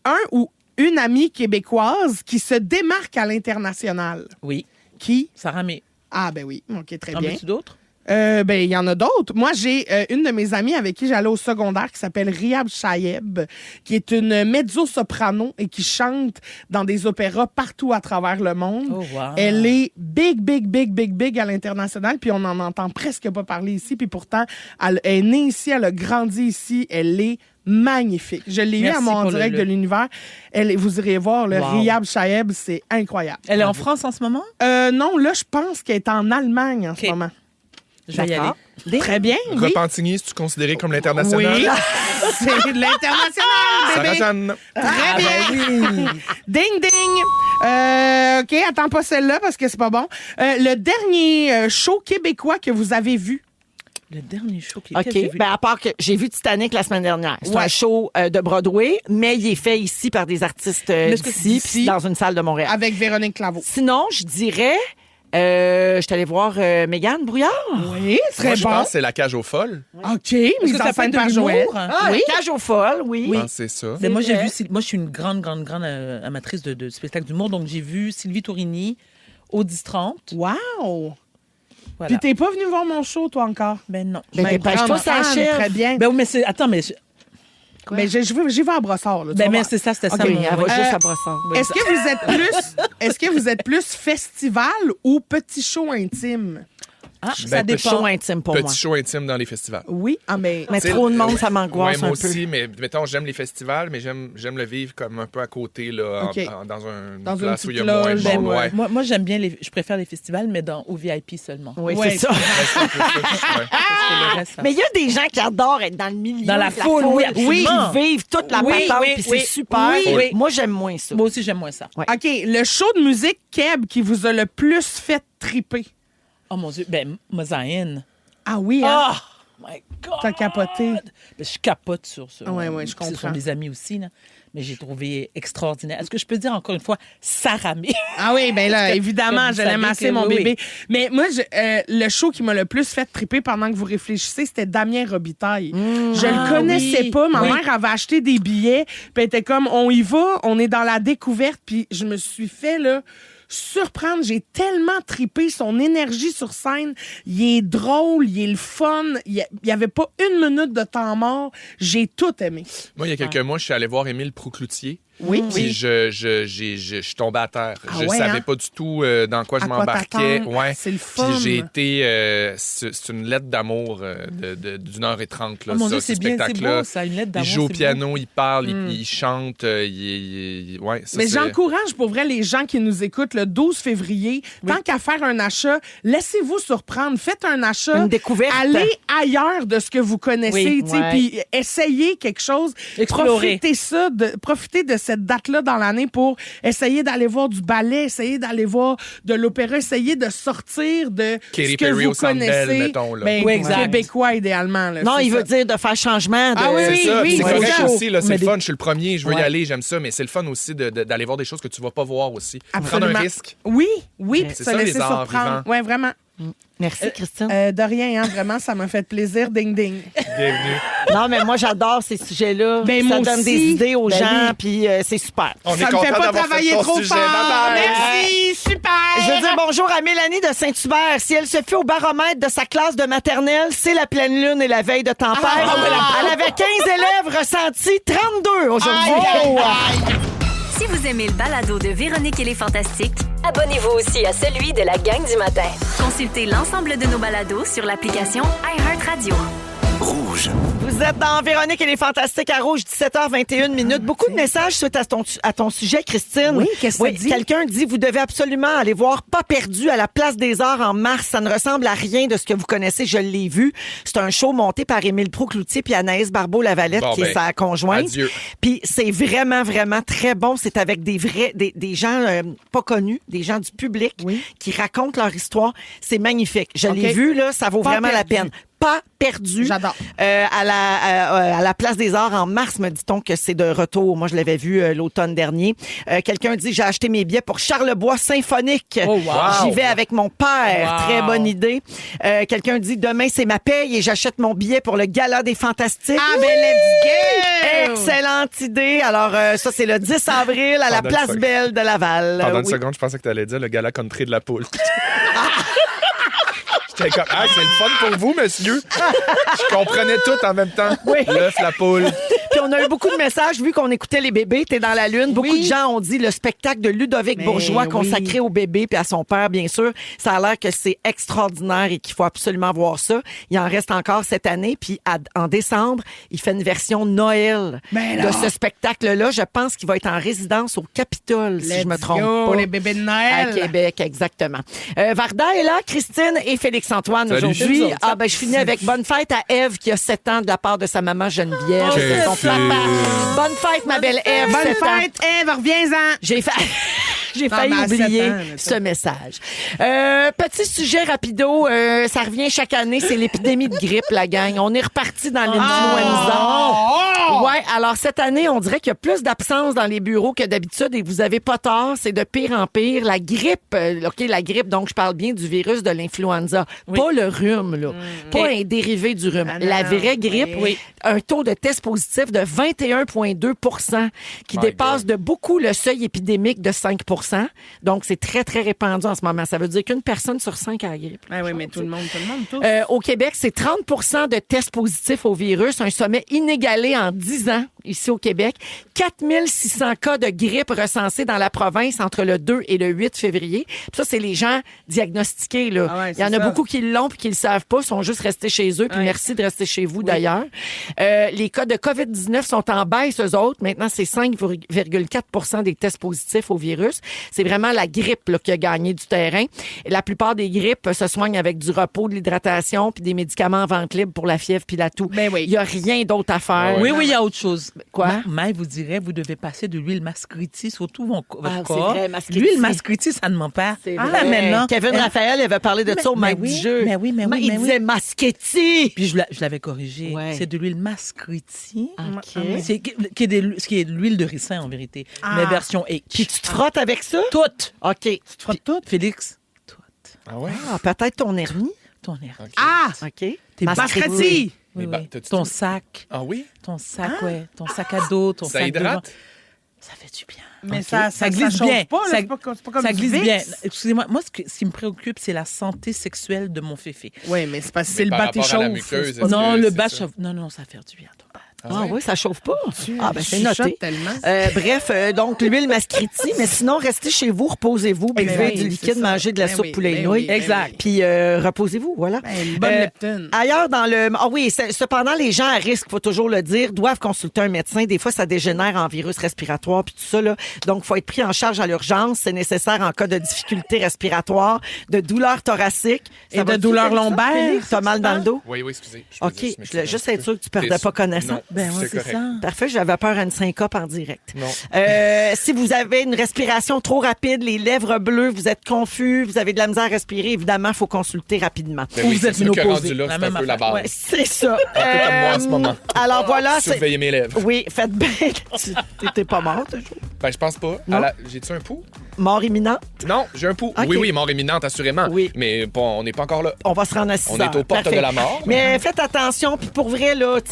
un ou une amie québécoise qui se démarque à l'international? Oui. Qui? Sarah May. Ah, ben oui. OK, très En bien. veux-tu d'autres? Ben, il y en a d'autres. Moi, j'ai une de mes amies avec qui j'allais au secondaire qui s'appelle Rihab Shayeb, qui est une mezzo-soprano et qui chante dans des opéras partout à travers le monde. Oh, wow. Elle est big à l'international, puis on n'en entend presque pas parler ici. Puis pourtant, elle est née ici, elle a grandi ici, elle est magnifique. Je l'ai eu Merci à mon pour direct le- de l'univers. Vous irez voir, le Wow. Rihab Shayeb, c'est incroyable. Elle est en France en ce moment? Non, là, je pense qu'elle est en Allemagne en ce OK. moment. Je vais y aller. D'accord. Très bien, oui. Repentigny, c'est-tu considéré comme l'international? Oui, c'est de l'international, bébé. Sarah-Jeanne. Très bien. Ding, ding. OK, attends pas celle-là parce que c'est pas bon. Le dernier show québécois que vous avez vu. Le dernier show qui OK. Ben, à part que j'ai vu Titanic la semaine dernière. C'est Ouais. un show de Broadway, mais il est fait ici par des artistes est-ce que c'est d'ici, d'ici? puis dans une salle de Montréal. Avec Véronique Claveau. Sinon, je dirais, je suis allée voir Mégane Brouillard. Oui, très Moi, je bon. pense que c'est la cage aux folles. OK, Est-ce mise que en ça peut scène être de par Joël. l'humour? Oui. Cage aux folles, oui. Je pense que c'est ça. Mais moi, j'ai vrai. vu. Moi, je suis une grande amatrice de spectacles d'humour. Donc, j'ai vu Sylvie Tourini au 10-30. Wow. Voilà. Puis t'es pas venu voir mon show, toi, encore? Ben non. Ben, dépêche-toi, grande ça fan, achève. Très bien. Ben oui, mais c'est. Attends, mais. Mais j'y vais à Brossard. Là, tu vas Ben, mais voir. c'est ça, c'était OK, ça. elle mon- va ouais. juste à Brossard. Est-ce que vous êtes plus festival ou petit show intime? Ah, Ben, ça Des dépend. shows intimes pour moi. Petit show intime dans les festivals. Oui, mais Mais T'sais, trop de monde, ça m'angoisse ouais, moi un peu. aussi, mais mettons, j'aime les festivals, mais j'aime le vivre comme un peu à côté, là, OK. dans Dans une place où il y a petite moins de loge, monde. ouais. Ouais. Moi, j'aime bien je préfère les festivals, mais au VIP seulement. Oui, Ouais, c'est ça. C'est un peu ça, ouais. Parce que le reste, ça- Mais il y a des gens qui adorent être dans le milieu. Dans la de foule, oui, absolument. Ils vivent toute la Oui, patente, oui, puis oui. c'est super. Oui, oui. Moi, j'aime moins ça. Moi aussi, j'aime moins ça. Ouais. OK, le show de musique Keb qui vous a le plus fait triper. Oh mon Dieu. Ben, Mosaïne. Ah oui, hein? Oh my God. T'as capoté. Ben, je capote sur ça. Ouais, je Ce comprends. sont des amis aussi, là. Mais j'ai trouvé extraordinaire. Est-ce que je peux dire encore une fois Sarah May? Ah oui, bien là, évidemment, Comme je vous l'aime savez assez, que mon oui, bébé. Mais moi, le show qui m'a le plus fait triper pendant que vous réfléchissez, c'était Damien Robitaille. Je le connaissais oui. pas. Ma Oui. mère avait acheté des billets, puis elle était comme, on y va, on est dans la découverte, puis je me suis fait, là, surprendre. J'ai tellement tripé son énergie sur scène. Il est drôle, il est le fun. Il y avait pas une minute de temps mort. J'ai tout aimé. Moi, il y a quelques mois, je suis allé voir Émile Proucloutier. Oui, Puis je suis tombé à terre. Ah je ouais, savais hein? pas du tout dans quoi je À quoi m'embarquais. t'attendre. Ouais. C'est le fun. Puis j'ai été... c'est une lettre d'amour d'une heure et 30, là, Oh mon ça, Dieu, ce c'est bien, c'est spectacle-là. beau, ça, une lettre Il d'amour. joue au c'est piano, il parle, il chante. Ouais, ça, Mais c'est- j'encourage pour vrai les gens qui nous écoutent le 12 février. Tant qu'à faire un achat, laissez-vous surprendre. Faites un achat. Une découverte. Allez ailleurs de ce que vous connaissez. Oui, tu sais, ouais. Puis essayez quelque chose. Explorer. Profitez de cette date-là dans l'année pour essayer d'aller voir du ballet, essayer d'aller voir de l'opéra, essayer de sortir de Katy ce que Perry vous au Centre connaissez. Bell, mettons, là. Ben, Oui, exact. québécois idéalement. Là, Non, c'est il ça. veut dire de faire changement. Ah oui, C'est ça, oui, c'est c'est correct ça. aussi, là, c'est Mais le fun, je suis le premier, je veux y Ouais. aller, j'aime ça, mais c'est le fun aussi d'aller voir des choses que tu vas pas voir aussi. Prendre Absolument. un risque. Oui, puis C'est se ça, les laisser arts surprendre. vivants. Oui, vraiment. Merci, Christine. De rien, hein, vraiment, ça m'a fait plaisir. Ding, ding. Bienvenue. Non, mais moi, j'adore ces sujets-là. Ben, ça moi donne aussi. des idées aux Ben gens, oui. puis c'est super. On est Ça me content fait pas d'avoir travailler fait ton trop sujet. fort. Bye-bye. Merci, super. Je veux dire bonjour à Mélanie de Saint-Hubert. Si elle se fait au baromètre de sa classe de maternelle, c'est la pleine lune et la veille de tempête. Elle avait 15 élèves ressentis, 32 aujourd'hui. Si vous aimez le balado de Véronique et les Fantastiques, Abonnez-vous aussi à celui de la gang du matin. consultez l'ensemble de nos balados sur l'application iHeartRadio. Rouge. Rouge. Vous êtes dans Véronique et les Fantastiques à Rouge, 17h21. Beaucoup de messages suite à ton sujet, Christine. Oui, qu'est-ce que ça dit? Quelqu'un dit, vous devez absolument aller voir Pas perdu à la Place des Arts en mars. Ça ne ressemble à rien de ce que vous connaissez. Je l'ai vu. C'est un show monté par Émile Proulx-Cloutier puis Anaïs Barbeau-Lavalette, qui est sa conjointe. Adieu. Puis c'est vraiment, vraiment très bon. C'est avec des gens pas connus, des gens du public qui racontent leur histoire. C'est magnifique. Je l'ai vu, là, ça vaut vraiment la peine. Pas perdu. J'adore. À la Place des Arts en mars, me dit-on que c'est de retour. Moi, je l'avais vu l'automne dernier. Quelqu'un dit, j'ai acheté mes billets pour Charlebois Symphonique. Oh, wow. J'y vais avec mon père. Wow. Très bonne idée. Quelqu'un dit, demain, c'est ma paye et j'achète mon billet pour le Gala des Fantastiques. Ah, ben, let's go! Excellente idée. Alors, ça, c'est le 10 avril à la Pendant Place Belle de Laval. Pendant une Oui. seconde, je pensais que tu allais dire le gala country de la poule. J'étais comme, c'est le fun pour vous, monsieur. Je comprenais tout en même temps. Oui. L'œuf, la poule. Puis on a eu beaucoup de messages, vu qu'on écoutait les bébés, t'es dans la lune. Beaucoup de gens ont dit le spectacle de Ludovic Bourgeois consacré au bébé puis à son père, bien sûr. Ça a l'air que c'est extraordinaire et qu'il faut absolument voir ça. Il en reste encore cette année. Puis en décembre, il fait une version Noël de ce spectacle-là. Je pense qu'il va être en résidence au Capitole, si je me trompe Pour pas. les bébés de À Noël. Québec, exactement. Varda est là, Christine et Félix-Antoine Salut. aujourd'hui. Salut. Je finis avec bonne fête à Ève qui a 7 ans de la part de sa maman Geneviève. Quelle C'est son fille. papa. Bonne fête, ma belle Ève. Bonne 7 ans. fête, Ève, reviens-en. J'ai failli mais à oublier 7 ans, là, ce message. Petit sujet rapido, ça revient chaque année, c'est l'épidémie de grippe, la gang. On est reparti dans l'influenza. Ouais, alors cette année, on dirait qu'il y a plus d'absence dans les bureaux que d'habitude et vous avez pas tort, c'est de pire en pire. La grippe, la grippe, donc je parle bien du virus de l'influenza, pas le rhume, là. Pas un dérivé du rhume. La vraie grippe, un taux de test positif de 21,2 qui My dépasse God. de beaucoup le seuil épidémique de 5 Donc, c'est très, très répandu en ce moment. Ça veut dire qu'une personne sur 5 a la grippe. Ah oui, mais tout le monde, tous. Au Québec, c'est 30 de tests positifs au virus, un sommet inégalé en 10 ans ici au Québec. 4600 cas de grippe recensés dans la province entre le 2 et le 8 février. Puis ça, c'est les gens diagnostiqués. Là. Ah ouais, Il y en c'est a ça. beaucoup qui l'ont puis qui le savent pas, sont juste restés chez eux. Puis merci de rester chez vous, d'ailleurs. Les cas de COVID-19 sont en baisse, eux autres. Maintenant, c'est 5,4 des tests positifs au virus. C'est vraiment la grippe là, qui a gagné du terrain. Et la plupart des grippes se soignent avec du repos, de l'hydratation puis des médicaments en vente libre pour la fièvre puis la toux. Ben oui. Il n'y a rien d'autre à faire. Oui, il y a autre chose. Quoi? Maï vous dirait, vous devez passer de l'huile mascriti sur tout votre Ah, c'est corps. vrai, mascriti. L'huile mascriti, ça ne ment pas. C'est Ah, vrai. maintenant. Kevin Raphaël avait parlé de ça au maître du jeu. Mais oui. Il disait Maschetti. Puis je l'avais corrigé. Ouais. C'est de l'huile mascriti. OK. C'est qui est de l'huile de ricin, en vérité. Mais version H. Puis tu te frottes avec ça? Toute. OK. Tu te frottes tout? Félix, toute. Ah ouais? Ah, peut-être ton hernie. Ton air. Ah! OK. T'es Mascrati! Oui, Mais oui. t'as-tu- Ton sac. Ah oui? Ton sac, ouais. Ton sac à dos, ton Ça sac hydrate? devant. Ça fait du bien. Mais OK? ça glisse chauffe bien. pas, là. Ça- C'est pas comme ça du glisse Vicks. bien. Excusez-moi, moi, ce qui me préoccupe, c'est la santé sexuelle de mon féfé. Oui, mais c'est parce que c'est le par bas rapport à la chauffe. muqueuse, C'est pas- est-ce Non, que le c'est bas ça? chauffe. Non, ça fait du bien, ton bas. Ah oui, ça chauffe pas. Ah, ben c'est Tu noté. chuchotes tellement. Bref, donc l'huile mascriti, mais sinon, restez chez vous, reposez-vous, buvez oui, du c'est liquide, ça. mangez de la Ben soupe oui, poulet ben nouilles. oui, ben Exact. oui. Puis reposez-vous, voilà. Ben, une bonne leptine. Ailleurs dans le... Ah oui, cependant, les gens à risque, faut toujours le dire, doivent consulter un médecin. Des fois, ça dégénère en virus respiratoire puis tout ça, là. Donc, faut être pris en charge à l'urgence. C'est nécessaire en cas de difficultés respiratoires, de douleurs thoraciques. Et de douleurs lombaires. T'as mal dans le dos? Oui, excusez. OK. Je voulais juste être sûr que tu perdais pas connaissance. Non, Ben ouais, c'est correct. ça. Parfait, j'avais peur à une syncope en direct. Non. Si vous avez une respiration trop rapide, les lèvres bleues, vous êtes confus, vous avez de la misère à respirer, évidemment, il faut consulter rapidement. Ben oui, Vous êtes c'est sûr que ménopausé. rendu là, La c'est même un peu la affaire. base. Ouais. C'est ça. Un peu comme moi en ce moment. Alors voilà, c'est... Surveiller mes lèvres. Oui, faites bien. T'es pas mort, toujours. Ben, je pense pas. Non. J'ai-tu un pouls? Mort imminente. Non, j'ai un pouls. OK. Oui, mort imminente, assurément. Oui. Mais bon, on n'est pas encore là. On va se rendre à 6 On heures. est aux portes Parfait. de la mort. Mais faites attention, puis pour vrai, là, tu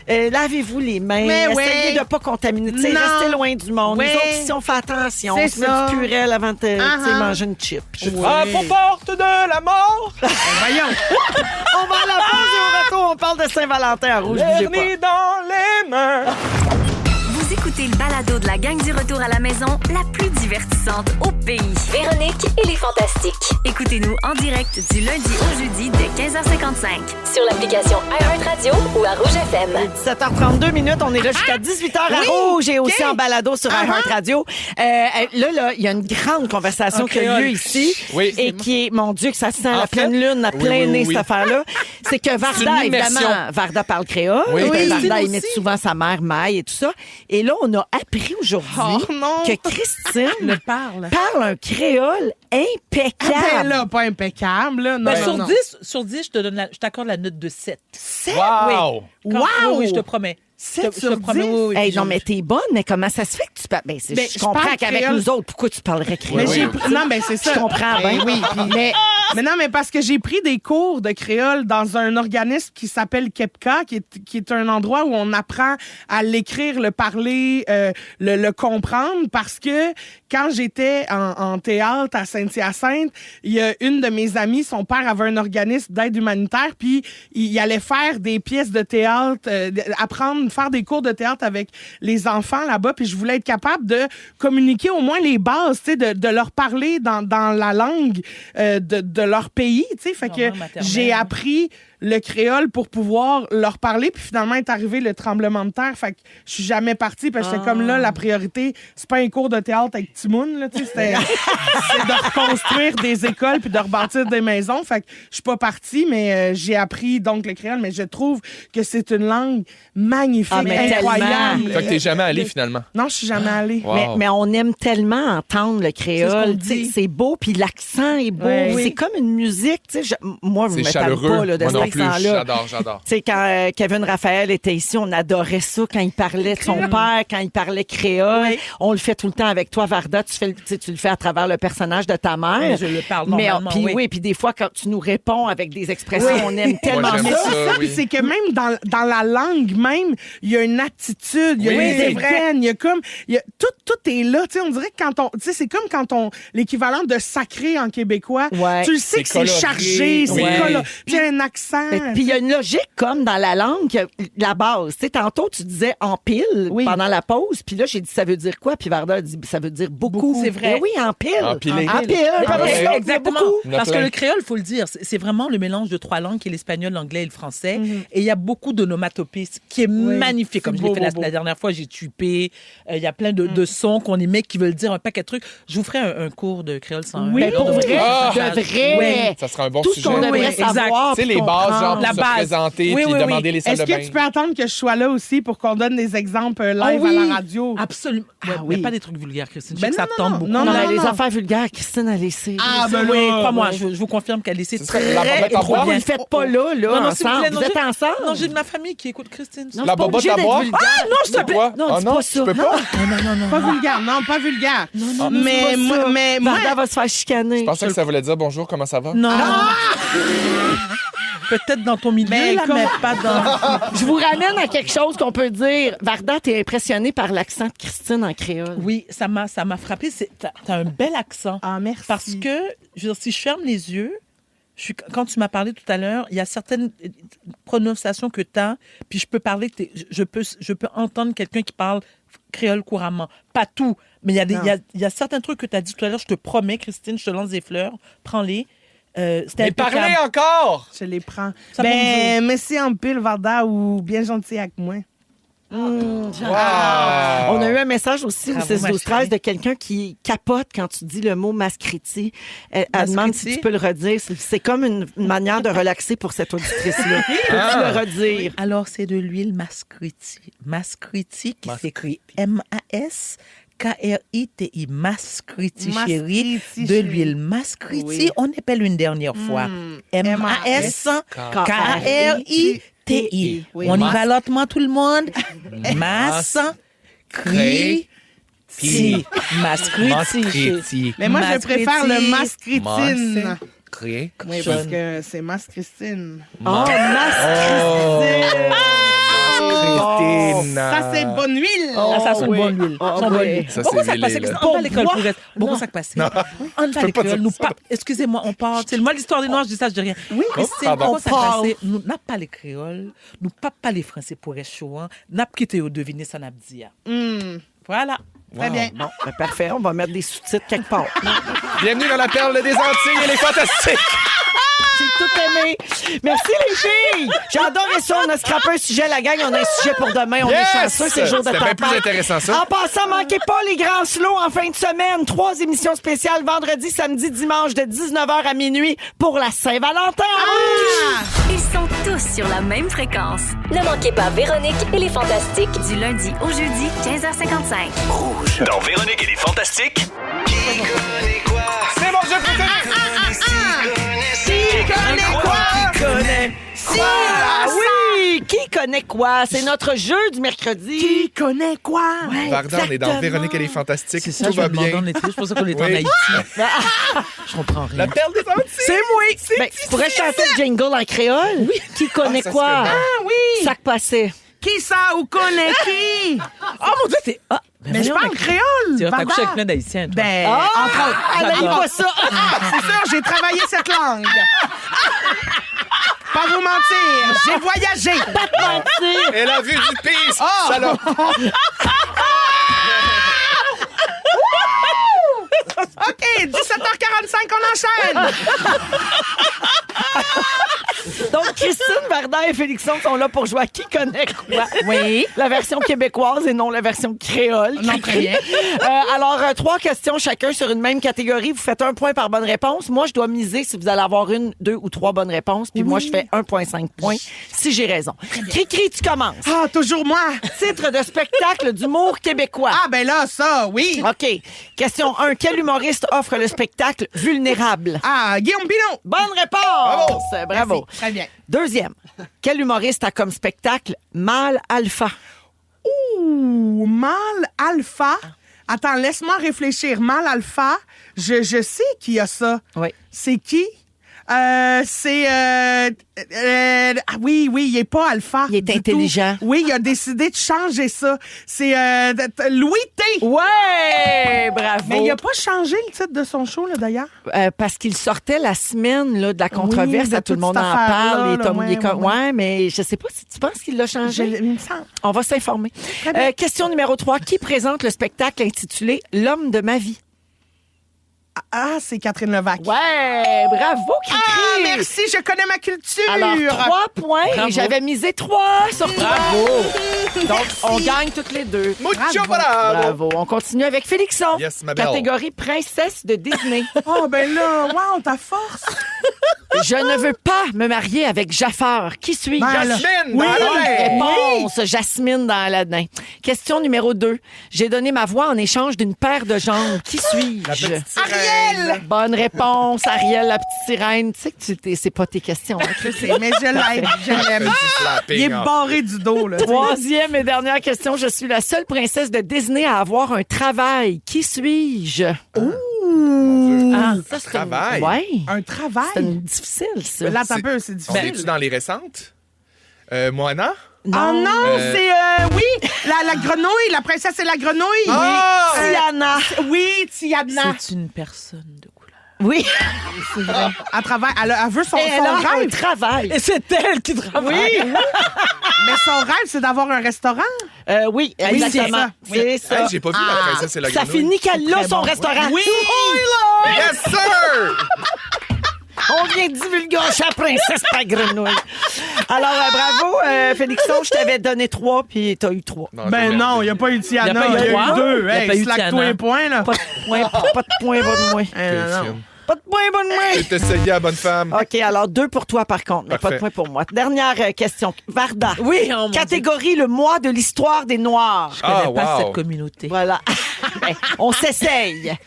sais, lavez-vous les mains. Mais Essayez oui. de pas contaminer. Tu sais, Non. restez loin du monde. Oui. Nous autres, ici, on fait attention. C'est On se met ça. du purel avant de tu sais, Uh-huh. manger une chip. Aux portes de la mort! Voyons. On va à la pause et au retour, on parle de Saint-Valentin à Rouge. Bougez pas. Vernis dans les mains! Vous écoutez écoutez le balado de la gang du retour à la maison, la plus divertissante au pays. Véronique et les Fantastiques. Écoutez-nous en direct du lundi au jeudi dès 15h55. Sur l'application iHeartRadio ou à Rouge FM. 7h32 minutes, on est là jusqu'à 18h à Rouge et aussi en balado sur iHeartRadio. Là, il y a une grande conversation qui a lieu ici Oui. et qui est, mon Dieu, que ça sent la fait, pleine lune, à plein nez, cette affaire-là. C'est que Varda, une immersion. évidemment, Varda parle créole. Oui. Puis Christine Varda aussi. imite souvent sa mère, Maï et tout ça. Et là, on a appris aujourd'hui Oh, non. que Christine Le parle. parle un créole impeccable. Ben là, pas impeccable, là. Non, Ben, non, sur, non. 10, sur 10, je t'accorde la note de 7. Wow! Quand- Wow! Oui, je te promets. 7 Je te sur promets, 10? oui, oui, Hey, puis non, je- mais t'es bonne, mais comment ça se fait que tu parles? Ben, Ben, je je comprends parle qu'avec créole. nous autres, pourquoi tu parlerais créole? Mais non, ben c'est ça. Je comprends bien. Ben oui, puis- mais non, mais parce que j'ai pris des cours de créole dans un organisme qui s'appelle KEPCA, qui est un endroit où on apprend à l'écrire, le parler, le comprendre, parce que quand j'étais en théâtre à Saint-Hyacinthe, il y a une de mes amies, son père avait un organisme d'aide humanitaire, puis il allait faire des pièces de théâtre, faire des cours de théâtre avec les enfants là-bas, puis je voulais être capable de communiquer au moins les bases, tu sais, de leur parler dans la langue de leur pays, tu sais, fait que Langue maternelle, j'ai hein. appris le créole pour pouvoir leur parler, puis finalement est arrivé le tremblement de terre, fait que je suis jamais partie, parce que j'étais comme là, la priorité, c'est pas un cours de théâtre avec Timoun, là, tu sais, c'est de reconstruire des écoles puis de rebâtir des maisons, fait que je suis pas partie, mais j'ai appris donc le créole, mais je trouve que c'est une langue magnifique, Ah, mais incroyable. tellement. Fait que t'es jamais allé finalement. Non, je suis jamais allée. Wow. Mais on aime tellement entendre le C'est ce créole. qu'on Tu sais, dit. C'est beau, puis l'accent est beau. Ouais. C'est comme une musique. Tu sais, moi, je C'est me tape chaleureux. pas là, de Moi non cet plus, accent-là. j'adore. Tu sais, quand Kevin Raphaël était ici, on adorait ça quand il parlait de son père, quand il parlait créole. Oui. On le fait tout le temps avec toi, Varda. Tu le fais à travers le personnage de ta mère. Mais je le parle Mais normalement, puis oui. puis des fois, quand tu nous réponds avec des expressions, on aime tellement Moi, j'aime ça. ça. Ça, oui. puis c'est que même dans la langue même, il y a une attitude, il y a Oui, une c'est dégaine, il y a comme tout est là, tu sais, on dirait que quand c'est comme quand on l'équivalent de sacré en québécois, Ouais. tu le sais C'est que c'est coloré. chargé, c'est Ouais. coloré, puis il y a un accent. Puis il y a une logique comme dans la langue, que la base. Tu sais, tantôt, tu disais en pile Oui. pendant la pause, puis là, j'ai dit ça veut dire quoi? Puis Varda a dit ça veut dire beaucoup. C'est vrai. Eh oui, en pile. Empilé. En pile. Ah ouais. Exactement. Il y en a Parce que plein. le créole, il faut le dire, c'est vraiment le mélange de trois langues qui est l'espagnol, l'anglais et le français. Et il y a beaucoup d'onomatopées, ce qui est magnifique. Comme je l'ai beau, fait beau, la dernière fois, j'ai tupé. Il y a plein de sons qu'on émet qui veulent dire un paquet de trucs. Je vous ferai un cours de créole 101. Ben, pour vrai, Ah! de vrai. Ouais. Ça sera un bon Tout ce sujet. qu'on devrait Oui, exact. savoir. Tu sais, puis les bases, genre, comprendre. La pour se base. présenter Oui, puis oui, demander oui. les salles Est-ce de que bain. tu peux attendre que je sois là aussi pour qu'on donne des exemples live Ah oui. à la radio? Absolument. Ouais, oui. mais pas des trucs vulgaires, Christine. Je Ben sais que ça non, tente non, beaucoup. Non, non, mais les non. affaires vulgaires, Christine a laissé. Ah, ben oui, là, crois-moi, ouais. je vous confirme qu'elle essaie C'est ça, la très bobette à trop boire? Vous bien. le faites pas là, Non, non, s'il vous ensemble. plaît, Vous êtes ensemble? Non, j'ai de ma famille qui écoute Christine. Non, La c'est pas bobotte obligé à d'être boire? vulgaire. Ah non, s'il te plaît. Quoi? Non, Ah dis non, pas tu ça. peux pas? Non. Pas vulgaire, non, pas vulgaire. Non, mais dis pas ça. mais moi, Varda va se faire chicaner. Je pensais que ça voulait dire bonjour, comment ça va? Non. Peut-être dans ton milieu, Mais là, comment- mais pas dans... Je vous ramène à quelque chose qu'on peut dire. Varda, t'es impressionnée par l'accent de Christine en créole. Oui, ça m'a frappé. T'as un bel accent. Ah, merci. Parce que, je veux dire, si je ferme les yeux, quand tu m'as parlé tout à l'heure, il y a certaines prononciations que tu as, puis je peux parler, je peux entendre quelqu'un qui parle créole couramment. Pas tout, mais il y a certains trucs que tu as dit tout à l'heure. Je te promets, Christine, je te lance des fleurs. Prends-les. C'était Mais parlez impeccable. encore! Je les prends. Ça Ben, merci en pile, Varda, ou bien gentil avec moi. Wow! On a eu un message aussi au Bravo, 6 ma 12 13 chérie. de quelqu'un qui capote quand tu dis le mot mascriti. Elle demande si Mascriti? tu peux le redire. C'est comme une manière de relaxer pour cette auditrice-là. Peux-tu le redire? Alors, c'est de l'huile mascriti. Mascriti qui s'écrit M-A-S-K-R-I-T-I. Mascriti, chérie. Mascriti, De chérie. l'huile mascriti. Oui. On appelle une dernière fois. M-A-S-K-R-I-T-I. Oui. On y va lentement, tout le monde. Mascriti. Mascriti. Mais moi, je Mascriti. préfère le mascritine. Créé. Oui, parce que c'est mascristine. Oh, mascriti! Christine. Ça, c'est bonne huile. Ah, ça, c'est une oui. bonne huile. Ah, Son bonne oui. huile. Ça, Pourquoi c'est ça huilé, passait? là. On va à l'école Pour pour être. Pourquoi ça passait? On va à peux pas l'école. dire Nous ça. pas. Excusez-moi, on parle. C'est moi l'histoire des Noirs, je dis ça, je dis rien. Oui, pardon. pourquoi ça On parle. passait? Nous n'a pas les créoles, nous pas les français pour être chaud. N'a pas quitté au deviner ça n'a dit. Voilà. Très bien. Bon, ben, parfait. On va mettre des sous-titres quelque part. Bienvenue dans la perle des Antilles, elle est fantastique. J'ai tout aimé. Merci les filles. J'ai adoré ça. On a scrappé un sujet, la gang. On a un sujet pour demain. On est chanceux, c'est le jour de C'était bien tempête. plus intéressant, ça. En passant, manquez pas les grands slows en fin de semaine. 3 émissions spéciales vendredi, samedi, dimanche de 19h à minuit pour la Saint-Valentin. Ils sont tous sur la même fréquence. Ne manquez pas Véronique et les Fantastiques. Du lundi au jeudi, 15h55. Dans Véronique et les Fantastiques, C'est mon jeu préféré. Ah oui! Qui connaît quoi? C'est notre jeu du mercredi. Qui connaît quoi? Pardon, on est dans Véronique et les Fantastiques. C'est ça, Tout je me va demandais bien. en été. Je pensais qu'on était Oui. en Haïti. Je comprends rien. La perle des Antilles. C'est moi! Ben, tu pourrais chanter le jingle en créole? Oui. Qui connaît ça quoi? serait bon. Ah oui! Sac passé. Qui ça ou connaît qui? Oh mon Dieu, t'es... Ah, ben Mais je voyons, parle créole. Tu as Varda. couché avec plein d'Haïtiens, toi. Ben, entre autres. Elle aime pas ça. C'est sûr, j'ai travaillé cette langue. Pas vous mentir, j'ai voyagé. Elle a vu du pisse. Oh! Salope. OK, 17h45, on enchaîne. Donc, Christine Varda et Félixon sont là pour jouer à Qui connaît quoi? Oui. La version québécoise et non la version créole. Non, très bien. Alors, 3 questions chacun sur une même catégorie. Vous faites 1 point par bonne réponse. Moi, je dois miser si vous allez avoir 1, 2 ou 3 bonnes réponses. Puis moi, je fais 1,5 points si j'ai raison. Cri-cri, tu commences. Ah, toujours moi. Titre de spectacle d'humour québécois. Ah, ben là, ça, oui. OK. Question 1. Quel humoriste offre le spectacle Vulnérable? Ah, Guillaume Pinot. Bonne réponse! Bravo. Merci. Très bien. Deuxième. Quel humoriste a comme spectacle Mâle Alpha? Ouh, Mâle Alpha. Attends, laisse-moi réfléchir. Mâle Alpha, je sais qui a ça. Oui. C'est qui? C'est... ah oui, il est pas alpha. Il est du intelligent. tout. Oui, il a décidé de changer ça. C'est Louis T. Ouais! Bravo! Mais il a pas changé le titre de son show, là, d'ailleurs. Parce qu'il sortait la semaine là, de la controverse, de à tout le toute monde cette en affaire-là, parle. là, ouais. Ouais, mais je sais pas si tu penses qu'il l'a changé. Il me semble. On va s'informer. Question numéro 3. Qui présente le spectacle intitulé L'homme de ma vie? Ah, c'est Catherine Levac. Ouais! Bravo, Cricri! Ah, merci, je connais ma culture. Alors, 3 points. Bravo. Et j'avais misé 3 sur 3. Donc, on gagne toutes les deux. Mucho bravo. Bravo. On continue avec Félixon. Yes, ma belle. Catégorie princesse de Disney. Oh, ben là, wow, ta force. Je ne veux pas me marier avec Jafar. Qui suis-je? Ben là. Jasmine, Oui, dans Aladdin. réponse. Jasmine dans Aladdin. Question numéro 2. J'ai donné ma voix en échange d'une paire de jambes. Qui La suis-je? petite sirène. Bonne réponse, Ariel, la petite sirène. Tu sais que c'est pas tes questions. Hein, Chris? Mais je l'aime, je l'aime. Petit slapping Il est en- barré du dos, là. Troisième et dernière question. Je suis la seule princesse de Disney à avoir un travail. Qui suis-je? Ah, ça, c'est Travail? Ouais. Un travail. C'est difficile, ça. Là, attends un C'est- peu, c'est On difficile. est-tu dans les récentes? Moana? Oh non, c'est... oui, la grenouille, la princesse et la grenouille. Ah! Tiana. Oui, Tiana. C'est une personne de couleur. Oui. C'est vrai. Elle travaille, elle veut son Et elle a un rêve. travail. Et c'est elle qui travaille. Oui. Mais son rêve, c'est d'avoir un restaurant. Oui, exactement. c'est ça. C'est ça. Hey, j'ai pas vu la princesse et la Ça grenouille. finit qu'elle a son restaurant. Oui. Yes, sir! On vient de divulgacher la princesse pas grenouille. Alors, bravo, Félixon, je t'avais donné 3, puis t'as eu 3. Non, Ben j'ai non, il merdé. n'y a pas eu Tiana. Il y a pas eu il y a trois. eu 2. Il y a Hey, pas eu slack-toi Tiana. les points, là. Pas de point, pas de point, pas de moi. Christiane. Pas de point, pas de moi. Tu t'essayais, la bonne femme. OK, alors 2 pour toi, par contre, mais pas de Parfait. point pour moi. Dernière question. Varda. Oui, oh mon Dieu. Catégorie le mois de l'histoire des Noirs. Je connais pas wow. cette communauté. Voilà. Ben, on s'essaye.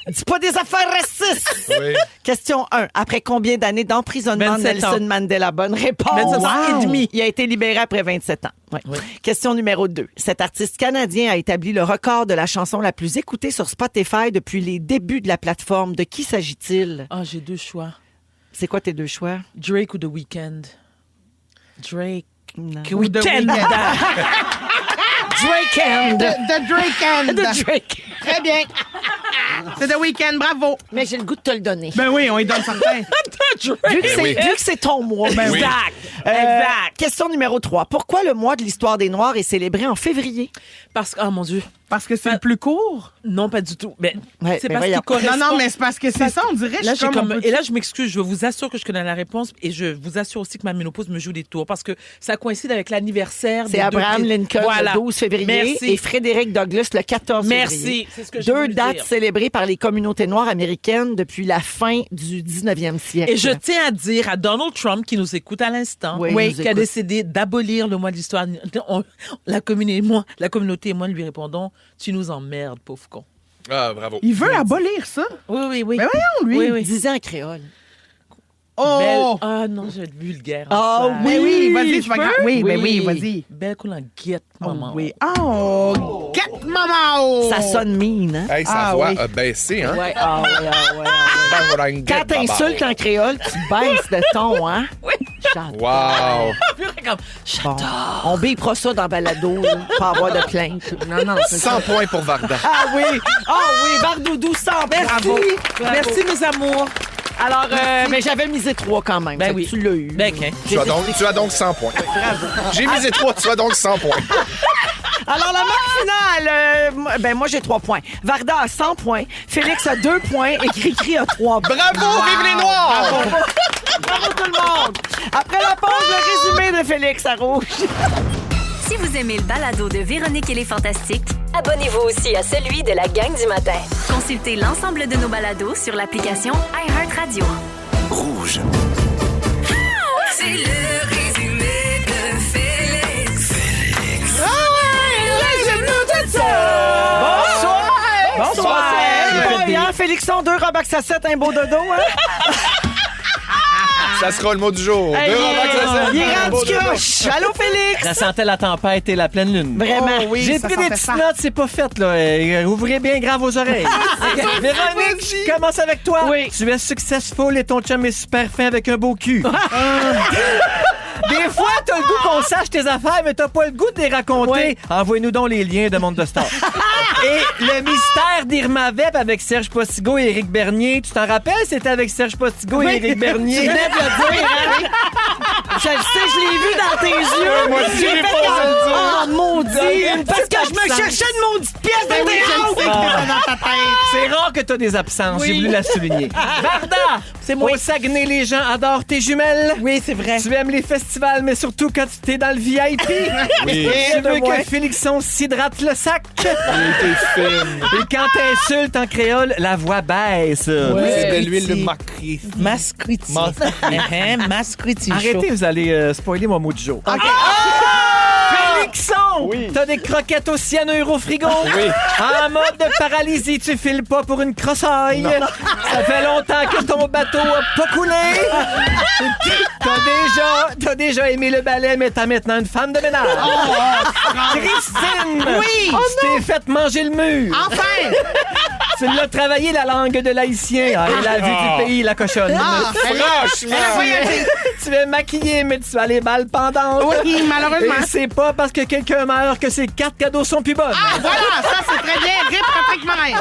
Dis pas des affaires racistes. Oui. Question 1. Après combien d'années d'emprisonnement 27 Nelson ans. Mandela? Bonne réponse. 27 ans et demi. Il a été libéré après 27 ans. Ouais. Question numéro 2. Cet artiste canadien a établi le record de la chanson la plus écoutée sur Spotify depuis les débuts de la plateforme. De qui s'agit-il? Ah, j'ai 2 choix. C'est quoi tes 2 choix? Drake ou The Weeknd? Drake. Non. Ou The Weeknd. Weeknd. Drake and... The Drake The Drake. Très bien. C'est The Weeknd, bravo. Mais j'ai le goût de te le donner. Ben oui, on y donne certains. Vu que c'est ton mois. oui. Exact. Question numéro 3. Pourquoi le mois de l'histoire des Noirs est célébré en février? Parce que, oh mon Dieu. Parce que c'est le plus court? Non, pas du tout. Mais Ouais, c'est mais parce voyons. qu'il correspond. Non, mais c'est parce que c'est ça, on dirait. Là, je suis comme, et là, je m'excuse. Je vous assure que je connais la réponse et je vous assure aussi que ma ménopause me joue des tours parce que ça coïncide avec l'anniversaire. C'est des Abraham deux... Lincoln Voilà. le 12 février Merci. et Frédéric Douglass le 14 Merci. février. C'est ce que je Deux voulais dates dire. célébrées par les communautés noires américaines depuis la fin du 19e siècle. Et je tiens à dire à Donald Trump qui nous écoute à l'instant, Oui, il nous qui a écoute. décidé d'abolir le mois de l'histoire. La communauté et moi lui répondons, tu nous emmerdes, pauvre con. Ah, bravo. il veut abolir ça. Oui. Mais voyons, lui. Oui. Disais en créole. Oh! Belle... Ah non, je vais être vulgaire. Ah ça. Mais oui, vas-y, je tu vas peux? Oui, ben oui, vas-y. Belle qu'on en guette, maman. Oui. Oh! Get maman! Ça sonne mean, hein? Hey, sa Ah, voix oui. a baissé, hein? Ouais, ah ouais, ah ouais. Quand t'insultes en créole, tu baisses de ton, hein? Oui. J'adore. Wow! Comme, Bon, on bipera ça dans Balado, là, pas avoir de plainte. Non, non, c'est 100 points pour Varda. Ah oui! Ah oui, Bardoudou, 100. Bravo. Merci, mes amours. Alors, mais j'avais misé 3 quand même. Ben Fait que oui. Tu l'as eu. Ben, OK. Tu as donc 100 points. J'ai misé 3, tu as donc 100 points. Alors, la marque finale, moi, j'ai 3 points. Varda a 100 points. Félix a 2 points et Cricri a 3 points. Bravo, vive les Noirs! Bravo tout le monde! Après la pause, le résumé de Félix à Rouge. Si vous aimez le balado de Véronique et les Fantastiques, Abonnez-vous aussi à celui de la gang du matin. consultez l'ensemble de nos balados sur l'application iHeartRadio. Rouge. C'est le résumé de Félix. Bonsoir! Hein, Félixon, 2 robes à 7, un beau dodo, hein? Ça sera le mot du jour. Hey, Deux robacs, ça, il est un beau rendu dodo. croche. Allô, Félix? Ça sentait la tempête et la pleine lune. Vraiment. Oh, oui, J'ai ça pris des sentait petites ça. notes, c'est pas fait, là. Ouvrez bien grand vos oreilles. Véronique, je commence avec toi. Oui. Tu es successful et ton chum est super fin avec un beau cul. Des fois, t'as le goût qu'on sache tes affaires, mais t'as pas le goût de les raconter. Oui. Envoie-nous donc les liens de Monde de Star. Et le mystère d'Irma Vep avec Serge Postigo et Éric Bernier. Tu t'en rappelles? C'était avec Serge Postigo et Éric Bernier. Tu venais de le dire, hein? Je le sais, je l'ai vu dans tes yeux. Moi aussi, j'ai fait pas osé le dire. Oh, maudit! Parce que je me cherchais une maudite pièce de théâtre. C'est rare que t'as des absences. J'ai voulu la souligner. Varda! C'est moi. Au Saguenay, les gens adorent tes jumelles. Oui, c'est vrai. Tu aimes les festivals, mais surtout quand tu t'es dans le VIP. Oui. Et tu veux que Félixon s'hydrate le sac. Et quand t'insultes en créole, la voix baisse. C'est de l'huile de macri. Mascriti. Mascriti. Arrêtez, vous allez spoiler mon mot du jour. Félixon! T'as des croquettes au cyanure au frigo? Oui. En mode de paralysie, tu files pas pour une crossaille. Ça fait longtemps que ton bateau a pas coulé. T'as déjà aimé le ballet, mais t'as maintenant une femme de ménage. Christine! Oui! Tu t'es fait manger le mur. Enfin! Tu l'as travaillé la langue de l'haïtien. Et la vue du pays, la cochonne. Franchement! Tu es maquillé, mais tu as les balles pendantes. Oui, malheureusement. Et c'est pas parce que quelqu'un meurt que ces 4 cadeaux sont plus bonnes. Ah, voilà, ça, c'est très bien. Rip Patrick Morin.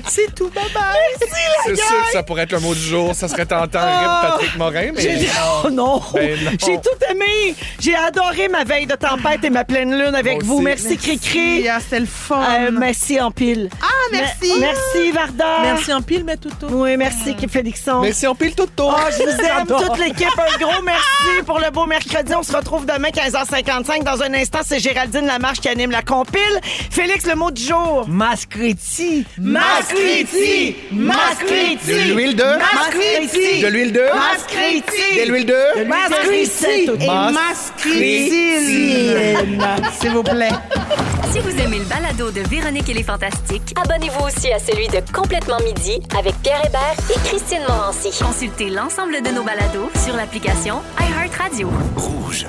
C'est tout, bye-bye. C'est sûr que ça pourrait être le mot du jour. Ça serait tentant, rip Patrick Morin, mais... Oh non! Ben non. J'ai tout aimé! J'ai adoré ma veille de tempête et ma pleine lune avec Moi vous. aussi. Merci, Cricri. C'était le fun. Merci en pile. Ah, merci. Merci, Varda. Merci en pile, mais toutou. Oui, merci, Félixon. Mais si on pile tout le tour. Oh, je vous aime, toute l'équipe. Un gros merci pour le beau mercredi. On se retrouve demain, 15h55. Dans un instant, c'est Géraldine Lamarche qui anime la compile. Félix, le mot du jour. Mascriti. Mascriti! Mascriti! De l'huile de... Mascriti! De l'huile de... Mascriti! De l'huile de... Mascriti! Et mascriti. S'il vous plaît. Si vous aimez le balado de Véronique et les Fantastiques, Abonnez-vous aussi à celui de Complètement Midi avec Pierre Hébert et Christine Morancy. consultez l'ensemble de nos balados sur l'application iHeartRadio. Rouge.